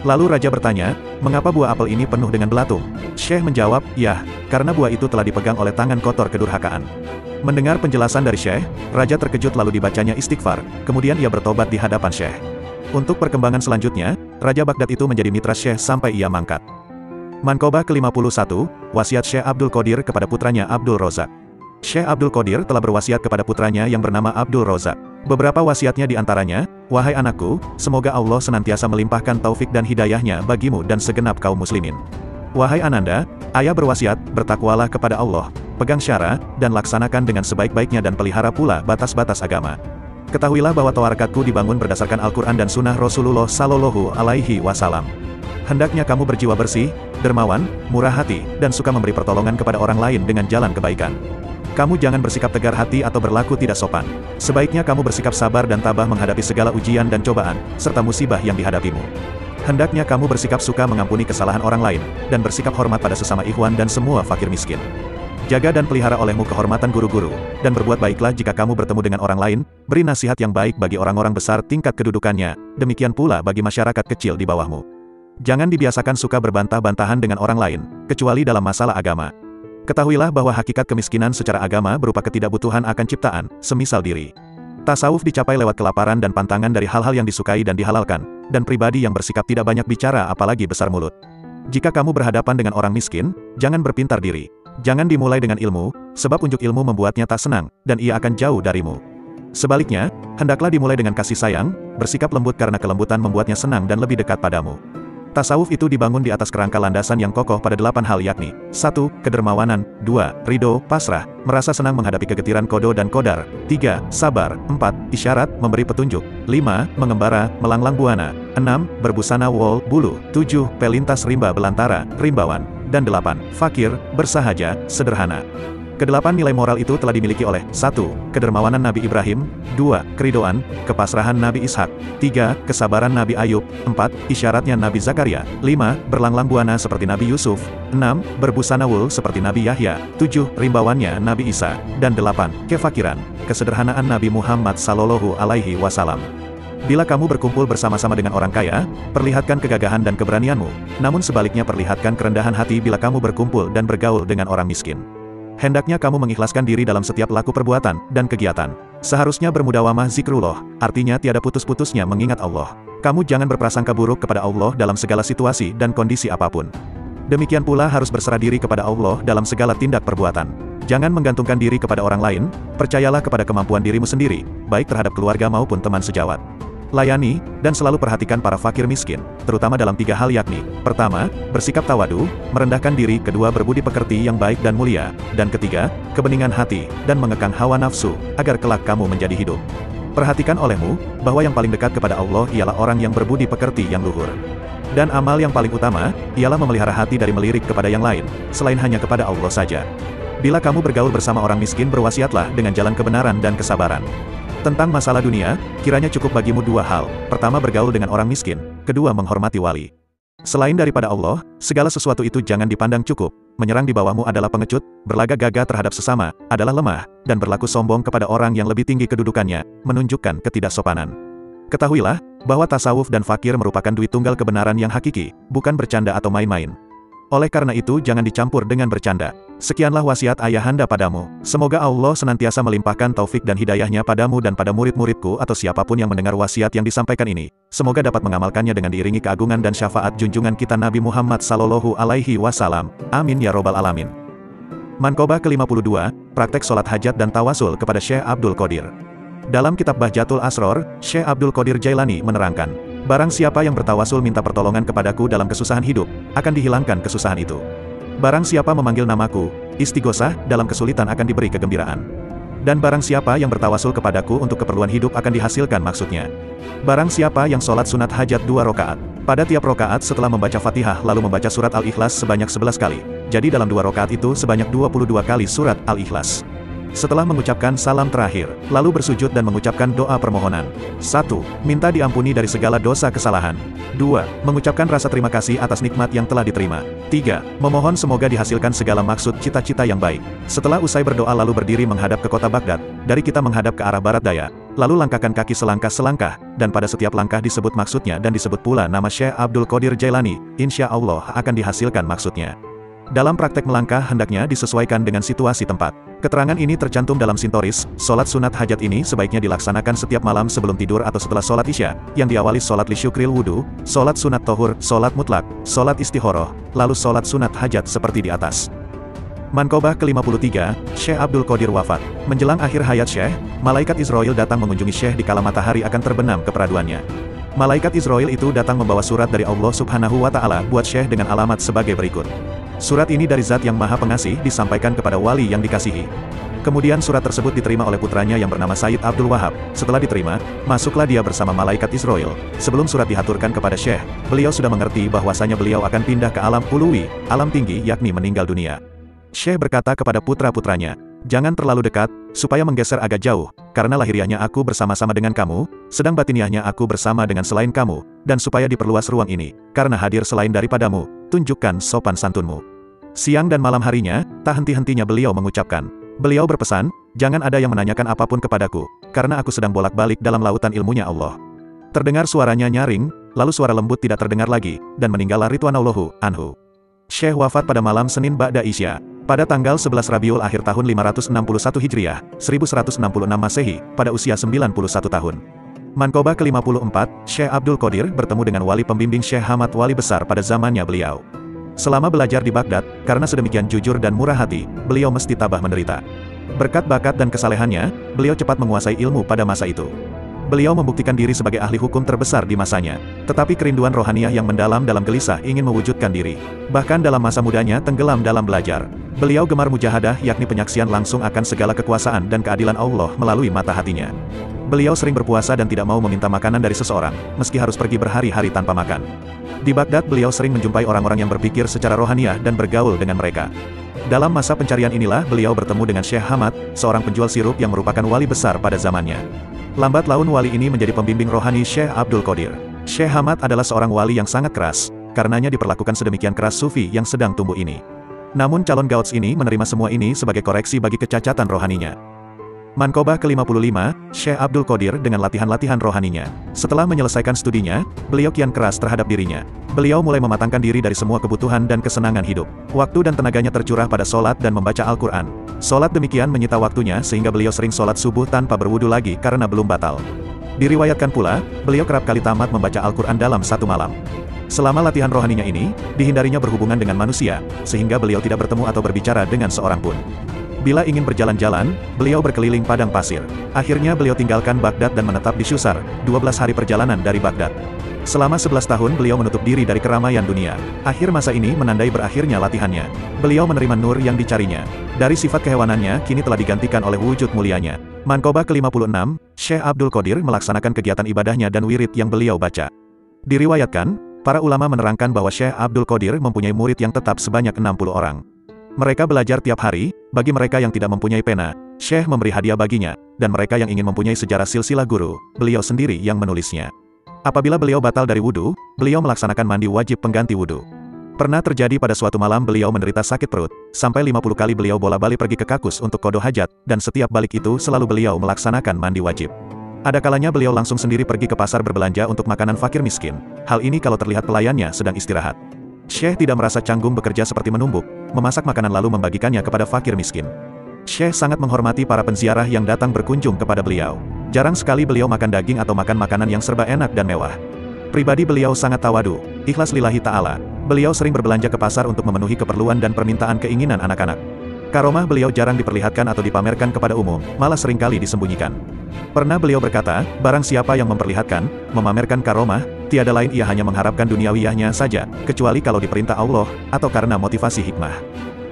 Speaker 1: Lalu raja bertanya, "Mengapa buah apel ini penuh dengan belatung?" Syekh menjawab, "Ya, karena buah itu telah dipegang oleh tangan kotor kedurhakaan." Mendengar penjelasan dari Syekh, raja terkejut lalu dibacanya istighfar, kemudian ia bertobat di hadapan Syekh. Untuk perkembangan selanjutnya, Raja Baghdad itu menjadi mitra Syekh sampai ia mangkat. Mankobah ke-51, wasiat Syekh Abdul Qadir kepada putranya Abdul Razak. Syekh Abdul Qadir telah berwasiat kepada putranya yang bernama Abdul Razak. Beberapa wasiatnya diantaranya, "Wahai anakku, semoga Allah senantiasa melimpahkan taufik dan hidayahnya bagimu dan segenap kaum muslimin. Wahai Ananda, ayah berwasiat, bertakwalah kepada Allah, pegang syara, dan laksanakan dengan sebaik-baiknya dan pelihara pula batas-batas agama. Ketahuilah bahwa tawarakatku dibangun berdasarkan Al-Quran dan Sunnah Rasulullah Shallallahu Alaihi Wasallam. Hendaknya kamu berjiwa bersih, dermawan, murah hati, dan suka memberi pertolongan kepada orang lain dengan jalan kebaikan. Kamu jangan bersikap tegar hati atau berlaku tidak sopan. Sebaiknya kamu bersikap sabar dan tabah menghadapi segala ujian dan cobaan, serta musibah yang dihadapimu. Hendaknya kamu bersikap suka mengampuni kesalahan orang lain, dan bersikap hormat pada sesama ikhwan dan semua fakir miskin. Jaga dan pelihara olehmu kehormatan guru-guru, dan berbuat baiklah jika kamu bertemu dengan orang lain, beri nasihat yang baik bagi orang-orang besar tingkat kedudukannya, demikian pula bagi masyarakat kecil di bawahmu. Jangan dibiasakan suka berbantah-bantahan dengan orang lain, kecuali dalam masalah agama. Ketahuilah bahwa hakikat kemiskinan secara agama berupa ketidakbutuhan akan ciptaan, semisal diri. Tasawuf dicapai lewat kelaparan dan pantangan dari hal-hal yang disukai dan dihalalkan, dan pribadi yang bersikap tidak banyak bicara apalagi besar mulut. Jika kamu berhadapan dengan orang miskin, jangan berpintar diri. Jangan dimulai dengan ilmu, sebab unjuk ilmu membuatnya tak senang, dan ia akan jauh darimu. Sebaliknya, hendaklah dimulai dengan kasih sayang, bersikap lembut karena kelembutan membuatnya senang dan lebih dekat padamu. Tasawuf itu dibangun di atas kerangka landasan yang kokoh pada 8 hal yakni 1. Kedermawanan 2. Ridho, pasrah, merasa senang menghadapi kegetiran kodo dan kodar 3. Sabar 4. Isyarat, memberi petunjuk 5. Mengembara, melanglang buana 6. Berbusana wol, bulu 7. Pelintas rimba belantara, rimbawan dan 8. Fakir, bersahaja, sederhana. Kedelapan nilai moral itu telah dimiliki oleh 1. Kedermawanan Nabi Ibrahim 2. Keridoan, kepasrahan Nabi Ishak 3. Kesabaran Nabi Ayub 4. Isyaratnya Nabi Zakaria 5. Berlanglang buana seperti Nabi Yusuf 6. Berbusana wul seperti Nabi Yahya 7. Rimbawannya Nabi Isa dan 8. Kefakiran, kesederhanaan Nabi Muhammad Sallallahu Alaihi Wasallam. Bila kamu berkumpul bersama-sama dengan orang kaya, perlihatkan kegagahan dan keberanianmu, namun sebaliknya perlihatkan kerendahan hati bila kamu berkumpul dan bergaul dengan orang miskin. Hendaknya kamu mengikhlaskan diri dalam setiap laku perbuatan dan kegiatan. Seharusnya bermudawamah zikrullah, artinya tiada putus-putusnya mengingat Allah. Kamu jangan berprasangka buruk kepada Allah dalam segala situasi dan kondisi apapun. Demikian pula harus berserah diri kepada Allah dalam segala tindak perbuatan. Jangan menggantungkan diri kepada orang lain, percayalah kepada kemampuan dirimu sendiri, baik terhadap keluarga maupun teman sejawat. Layani, dan selalu perhatikan para fakir miskin, terutama dalam 3 hal yakni, pertama, bersikap tawadu, merendahkan diri, kedua berbudi pekerti yang baik dan mulia, dan ketiga, kebeningan hati, dan mengekang hawa nafsu, agar kelak kamu menjadi hidup. Perhatikan olehmu, bahwa yang paling dekat kepada Allah ialah orang yang berbudi pekerti yang luhur. Dan amal yang paling utama, ialah memelihara hati dari melirik kepada yang lain, selain hanya kepada Allah saja. Bila kamu bergaul bersama orang miskin, berwasiatlah dengan jalan kebenaran dan kesabaran. Tentang masalah dunia, kiranya cukup bagimu 2 hal, pertama bergaul dengan orang miskin, kedua menghormati wali. Selain daripada Allah, segala sesuatu itu jangan dipandang cukup, menyerang di bawahmu adalah pengecut, berlagak gagah terhadap sesama, adalah lemah, dan berlaku sombong kepada orang yang lebih tinggi kedudukannya, menunjukkan ketidaksopanan. Ketahuilah, bahwa tasawuf dan fakir merupakan duit tunggal kebenaran yang hakiki, bukan bercanda atau main-main. Oleh karena itu jangan dicampur dengan bercanda. Sekianlah wasiat ayahanda padamu. Semoga Allah senantiasa melimpahkan taufik dan hidayahnya padamu dan pada murid-muridku atau siapapun yang mendengar wasiat yang disampaikan ini. Semoga dapat mengamalkannya dengan diiringi keagungan dan syafaat junjungan kita Nabi Muhammad Sallallahu Alaihi Wasallam. Amin ya robbal alamin. Manqobah ke-52, praktek sholat hajat dan tawasul kepada Syekh Abdul Qadir. Dalam kitab Bahjatul Asror, Syekh Abdul Qadir Jailani menerangkan, barang siapa yang bertawasul minta pertolongan kepadaku dalam kesusahan hidup, akan dihilangkan kesusahan itu. Barang siapa memanggil namaku, istighosah, dalam kesulitan akan diberi kegembiraan. Dan barang siapa yang bertawasul kepadaku untuk keperluan hidup akan dihasilkan maksudnya. Barang siapa yang sholat sunat hajat 2 rakaat, pada tiap rakaat setelah membaca Fatihah lalu membaca surat Al-Ikhlas sebanyak 11 kali. Jadi dalam 2 rakaat itu sebanyak 22 kali surat Al-Ikhlas. Setelah mengucapkan salam terakhir, lalu bersujud dan mengucapkan doa permohonan. 1. Minta diampuni dari segala dosa kesalahan. 2. Mengucapkan rasa terima kasih atas nikmat yang telah diterima. 3. Memohon semoga dihasilkan segala maksud cita-cita yang baik. Setelah usai berdoa lalu berdiri menghadap ke kota Baghdad, dari kita menghadap ke arah barat daya, lalu langkahkan kaki selangkah-selangkah, dan pada setiap langkah disebut maksudnya dan disebut pula nama Syekh Abdul Qadir Jailani, insya Allah akan dihasilkan maksudnya. Dalam praktek melangkah hendaknya disesuaikan dengan situasi tempat. Keterangan ini tercantum dalam Sintoris. Sholat sunat hajat ini sebaiknya dilaksanakan setiap malam sebelum tidur atau setelah sholat isya, yang diawali sholat lisyukril wudu, sholat sunat tohur, sholat mutlak, sholat istihoroh, lalu sholat sunat hajat seperti di atas. Manqobah ke-53, Syekh Abdul Qadir wafat. Menjelang akhir hayat Syekh, malaikat Israel datang mengunjungi Syekh di kala matahari akan terbenam keperaduannya. Malaikat Israel itu datang membawa surat dari Allah Subhanahu wa Ta'ala buat Syekh dengan alamat sebagai berikut. Surat ini dari Zat yang Maha Pengasih disampaikan kepada wali yang dikasihi. Kemudian surat tersebut diterima oleh putranya yang bernama Said Abdul Wahab. Setelah diterima, masuklah dia bersama malaikat Israel. Sebelum surat dihaturkan kepada Syekh, beliau sudah mengerti bahwasanya beliau akan pindah ke alam uluwi, alam tinggi yakni meninggal dunia. Syekh berkata kepada putra-putranya, jangan terlalu dekat, supaya menggeser agak jauh, karena lahiriahnya aku bersama-sama dengan kamu, sedang batiniahnya aku bersama dengan selain kamu, dan supaya diperluas ruang ini, karena hadir selain daripadamu, tunjukkan sopan santunmu. Siang dan malam harinya, tak henti-hentinya beliau mengucapkan. Beliau berpesan, jangan ada yang menanyakan apapun kepadaku, karena aku sedang bolak-balik dalam lautan ilmunya Allah. Terdengar suaranya nyaring, lalu suara lembut tidak terdengar lagi, dan meninggallah Ridwanullahu anhu. Syekh wafat pada malam Senin Ba'da Isya, pada tanggal 11 Rabiul Akhir tahun 561 Hijriah, 1166 Masehi, pada usia 91 tahun. Manqobah ke-54, Syekh Abdul Qadir bertemu dengan wali pembimbing Syekh Hamad wali besar pada zamannya beliau. Selama belajar di Baghdad, karena sedemikian jujur dan murah hati, beliau mesti tabah menderita. Berkat bakat dan kesalehannya, beliau cepat menguasai ilmu pada masa itu. Beliau membuktikan diri sebagai ahli hukum terbesar di masanya. Tetapi kerinduan rohaniah yang mendalam dalam gelisah ingin mewujudkan diri. Bahkan dalam masa mudanya tenggelam dalam belajar. Beliau gemar mujahadah yakni penyaksian langsung akan segala kekuasaan dan keadilan Allah melalui mata hatinya. Beliau sering berpuasa dan tidak mau meminta makanan dari seseorang, meski harus pergi berhari-hari tanpa makan. Di Baghdad beliau sering menjumpai orang-orang yang berpikir secara rohaniah dan bergaul dengan mereka. Dalam masa pencarian inilah beliau bertemu dengan Syekh Hamad, seorang penjual sirup yang merupakan wali besar pada zamannya. Lambat laun wali ini menjadi pembimbing rohani Syekh Abdul Qadir. Syekh Hamad adalah seorang wali yang sangat keras, karenanya diperlakukan sedemikian keras sufi yang sedang tumbuh ini. Namun calon gauts ini menerima semua ini sebagai koreksi bagi kecacatan rohaninya. Manqobah ke-55, Syekh Abdul Qadir dengan latihan-latihan rohaninya. Setelah menyelesaikan studinya, beliau kian keras terhadap dirinya. Beliau mulai mematangkan diri dari semua kebutuhan dan kesenangan hidup. Waktu dan tenaganya tercurah pada solat dan membaca Al-Quran. Solat demikian menyita waktunya sehingga beliau sering solat subuh tanpa berwudu lagi karena belum batal. Diriwayatkan pula, beliau kerap kali tamat membaca Al-Quran dalam satu malam. Selama latihan rohaninya ini, dihindarinya berhubungan dengan manusia, sehingga beliau tidak bertemu atau berbicara dengan seorang pun. Bila ingin berjalan-jalan, beliau berkeliling padang pasir. Akhirnya beliau tinggalkan Baghdad dan menetap di Syusar, 12 hari perjalanan dari Baghdad. Selama 11 tahun beliau menutup diri dari keramaian dunia. Akhir masa ini menandai berakhirnya latihannya. Beliau menerima nur yang dicarinya. Dari sifat kehewanannya kini telah digantikan oleh wujud mulianya. Manqobah ke-56, Syekh Abdul Qadir melaksanakan kegiatan ibadahnya dan wirid yang beliau baca. Diriwayatkan, para ulama menerangkan bahwa Syekh Abdul Qadir mempunyai murid yang tetap sebanyak 60 orang. Mereka belajar tiap hari. Bagi mereka yang tidak mempunyai pena, Syekh memberi hadiah baginya, dan mereka yang ingin mempunyai sejarah silsilah guru, beliau sendiri yang menulisnya. Apabila beliau batal dari wudhu, beliau melaksanakan mandi wajib pengganti wudhu. Pernah terjadi pada suatu malam beliau menderita sakit perut, sampai 50 kali beliau bola-balik pergi ke kakus untuk qada hajat, dan setiap balik itu selalu beliau melaksanakan mandi wajib. Ada kalanya beliau langsung sendiri pergi ke pasar berbelanja untuk makanan fakir miskin. Hal ini kalau terlihat pelayannya sedang istirahat. Syekh tidak merasa canggung bekerja seperti menumbuk, memasak makanan lalu membagikannya kepada fakir miskin. Syekh sangat menghormati para penziarah yang datang berkunjung kepada beliau. Jarang sekali beliau makan daging atau makan makanan yang serba enak dan mewah. Pribadi beliau sangat tawadu, ikhlas lillahi ta'ala. Beliau sering berbelanja ke pasar untuk memenuhi keperluan dan permintaan keinginan anak-anak. Karomah beliau jarang diperlihatkan atau dipamerkan kepada umum, malah seringkali disembunyikan. Pernah beliau berkata, barang siapa yang memperlihatkan, memamerkan karomah, tiada lain ia hanya mengharapkan duniawiyahnya saja, kecuali kalau diperintah Allah, atau karena motivasi hikmah.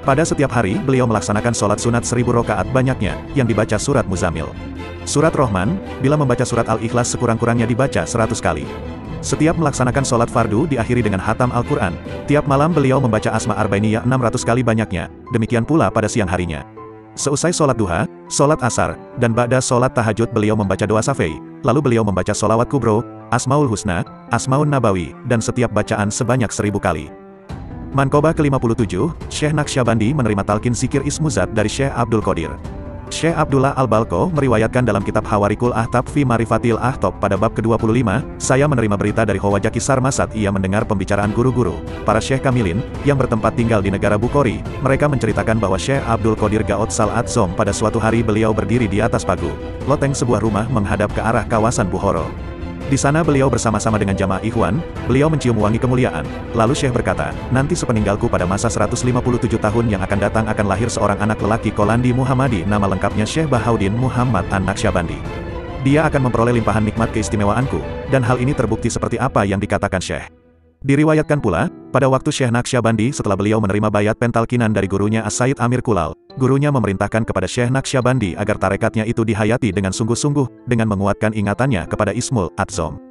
Speaker 1: Pada setiap hari, beliau melaksanakan sholat sunat 1000 rakaat banyaknya, yang dibaca surat Muzammil. Surat Rahman, bila membaca surat Al-Ikhlas sekurang-kurangnya dibaca 100 kali. Setiap melaksanakan sholat fardu diakhiri dengan hatam Al-Quran. Tiap malam beliau membaca Asma Arba'iniyah 600 kali banyaknya, demikian pula pada siang harinya. Seusai sholat duha, sholat asar, dan ba'da sholat tahajud beliau membaca doa syafi'i, lalu beliau membaca sholawat kubro, Asmaul Husna, Asmaun Nabawi, dan setiap bacaan sebanyak 1000 kali. Manqobah ke-57, Syekh Naqsyabandi menerima talqin zikir Ismuzat dari Syekh Abdul Qadir. Syekh Abdullah Al-Balko meriwayatkan dalam kitab Hawarikul Ahtab fi Marifatil Ahtob pada bab ke-25, saya menerima berita dari Khawajaki Sarmasat ia mendengar pembicaraan guru-guru, para Syekh Kamilin, yang bertempat tinggal di negara Bukhari. Mereka menceritakan bahwa Syekh Abdul Qadir Gaot Sal Adzom pada suatu hari beliau berdiri di atas pagu loteng sebuah rumah menghadap ke arah kawasan Bukhara. Di sana beliau bersama-sama dengan jamaah ikhwan, beliau mencium wangi kemuliaan. Lalu Syekh berkata, nanti sepeninggalku pada masa 157 tahun yang akan datang akan lahir seorang anak lelaki Kolandi Muhammadi, nama lengkapnya Syekh Bahauddin Muhammad An-Naqsyabandi. Dia akan memperoleh limpahan nikmat keistimewaanku, dan hal ini terbukti seperti apa yang dikatakan Syekh. Diriwayatkan pula, pada waktu Syekh Naqsyabandi setelah beliau menerima bayat pentalkinan dari gurunya As-Said Amir Kulal, gurunya memerintahkan kepada Syekh Naqsyabandi agar tarekatnya itu dihayati dengan sungguh-sungguh, dengan menguatkan ingatannya kepada Ismul Adzom.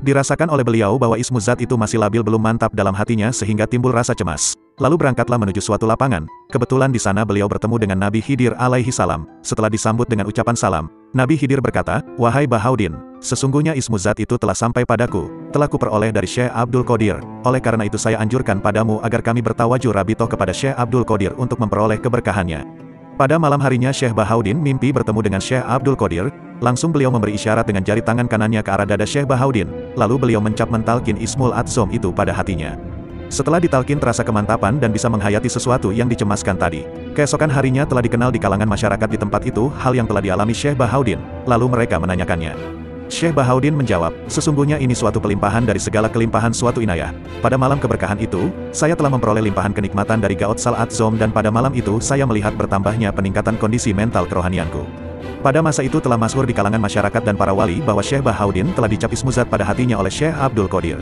Speaker 1: Dirasakan oleh beliau bahwa Ismuzat itu masih labil belum mantap dalam hatinya sehingga timbul rasa cemas. Lalu berangkatlah menuju suatu lapangan. Kebetulan di sana beliau bertemu dengan Nabi Khidir alaihi salam. Setelah disambut dengan ucapan salam, Nabi Khidir berkata, wahai Bahauddin, sesungguhnya Ismuzat itu telah sampai padaku, telah kuperoleh dari Syekh Abdul Qadir. Oleh karena itu saya anjurkan padamu agar kami bertawajuh rabitoh kepada Syekh Abdul Qadir untuk memperoleh keberkahannya. Pada malam harinya Syekh Bahauddin mimpi bertemu dengan Syekh Abdul Qadir. Langsung beliau memberi isyarat dengan jari tangan kanannya ke arah dada Syekh Bahauddin. Lalu beliau mencap mentalkin Ismul Adzom itu pada hatinya. Setelah ditalkin terasa kemantapan dan bisa menghayati sesuatu yang dicemaskan tadi. Keesokan harinya telah dikenal di kalangan masyarakat di tempat itu hal yang telah dialami Syekh Bahauddin. Lalu mereka menanyakannya. Syekh Bahauddin menjawab, sesungguhnya ini suatu pelimpahan dari segala kelimpahan suatu inayah. Pada malam keberkahan itu, saya telah memperoleh limpahan kenikmatan dari Gaot Sal Adzom dan pada malam itu saya melihat bertambahnya peningkatan kondisi mental kerohanianku. Pada masa itu telah masyhur di kalangan masyarakat dan para wali bahwa Syekh Bahauddin telah dicap Ismuzat pada hatinya oleh Syekh Abdul Qadir.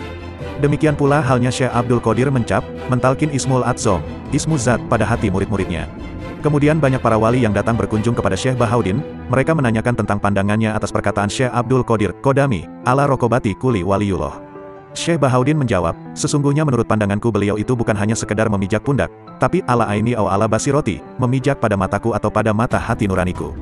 Speaker 1: Demikian pula halnya Syekh Abdul Qadir mencap, mentalkin Ismul Adzom, Ismuzat pada hati murid-muridnya. Kemudian banyak para wali yang datang berkunjung kepada Syekh Bahauddin, mereka menanyakan tentang pandangannya atas perkataan Syekh Abdul Qadir, Kodami, ala rokobati kuli waliyullah. Syekh Bahauddin menjawab, sesungguhnya menurut pandanganku beliau itu bukan hanya sekedar memijak pundak, tapi ala aini atau ala basiroti, memijak pada mataku atau pada mata hati nuraniku.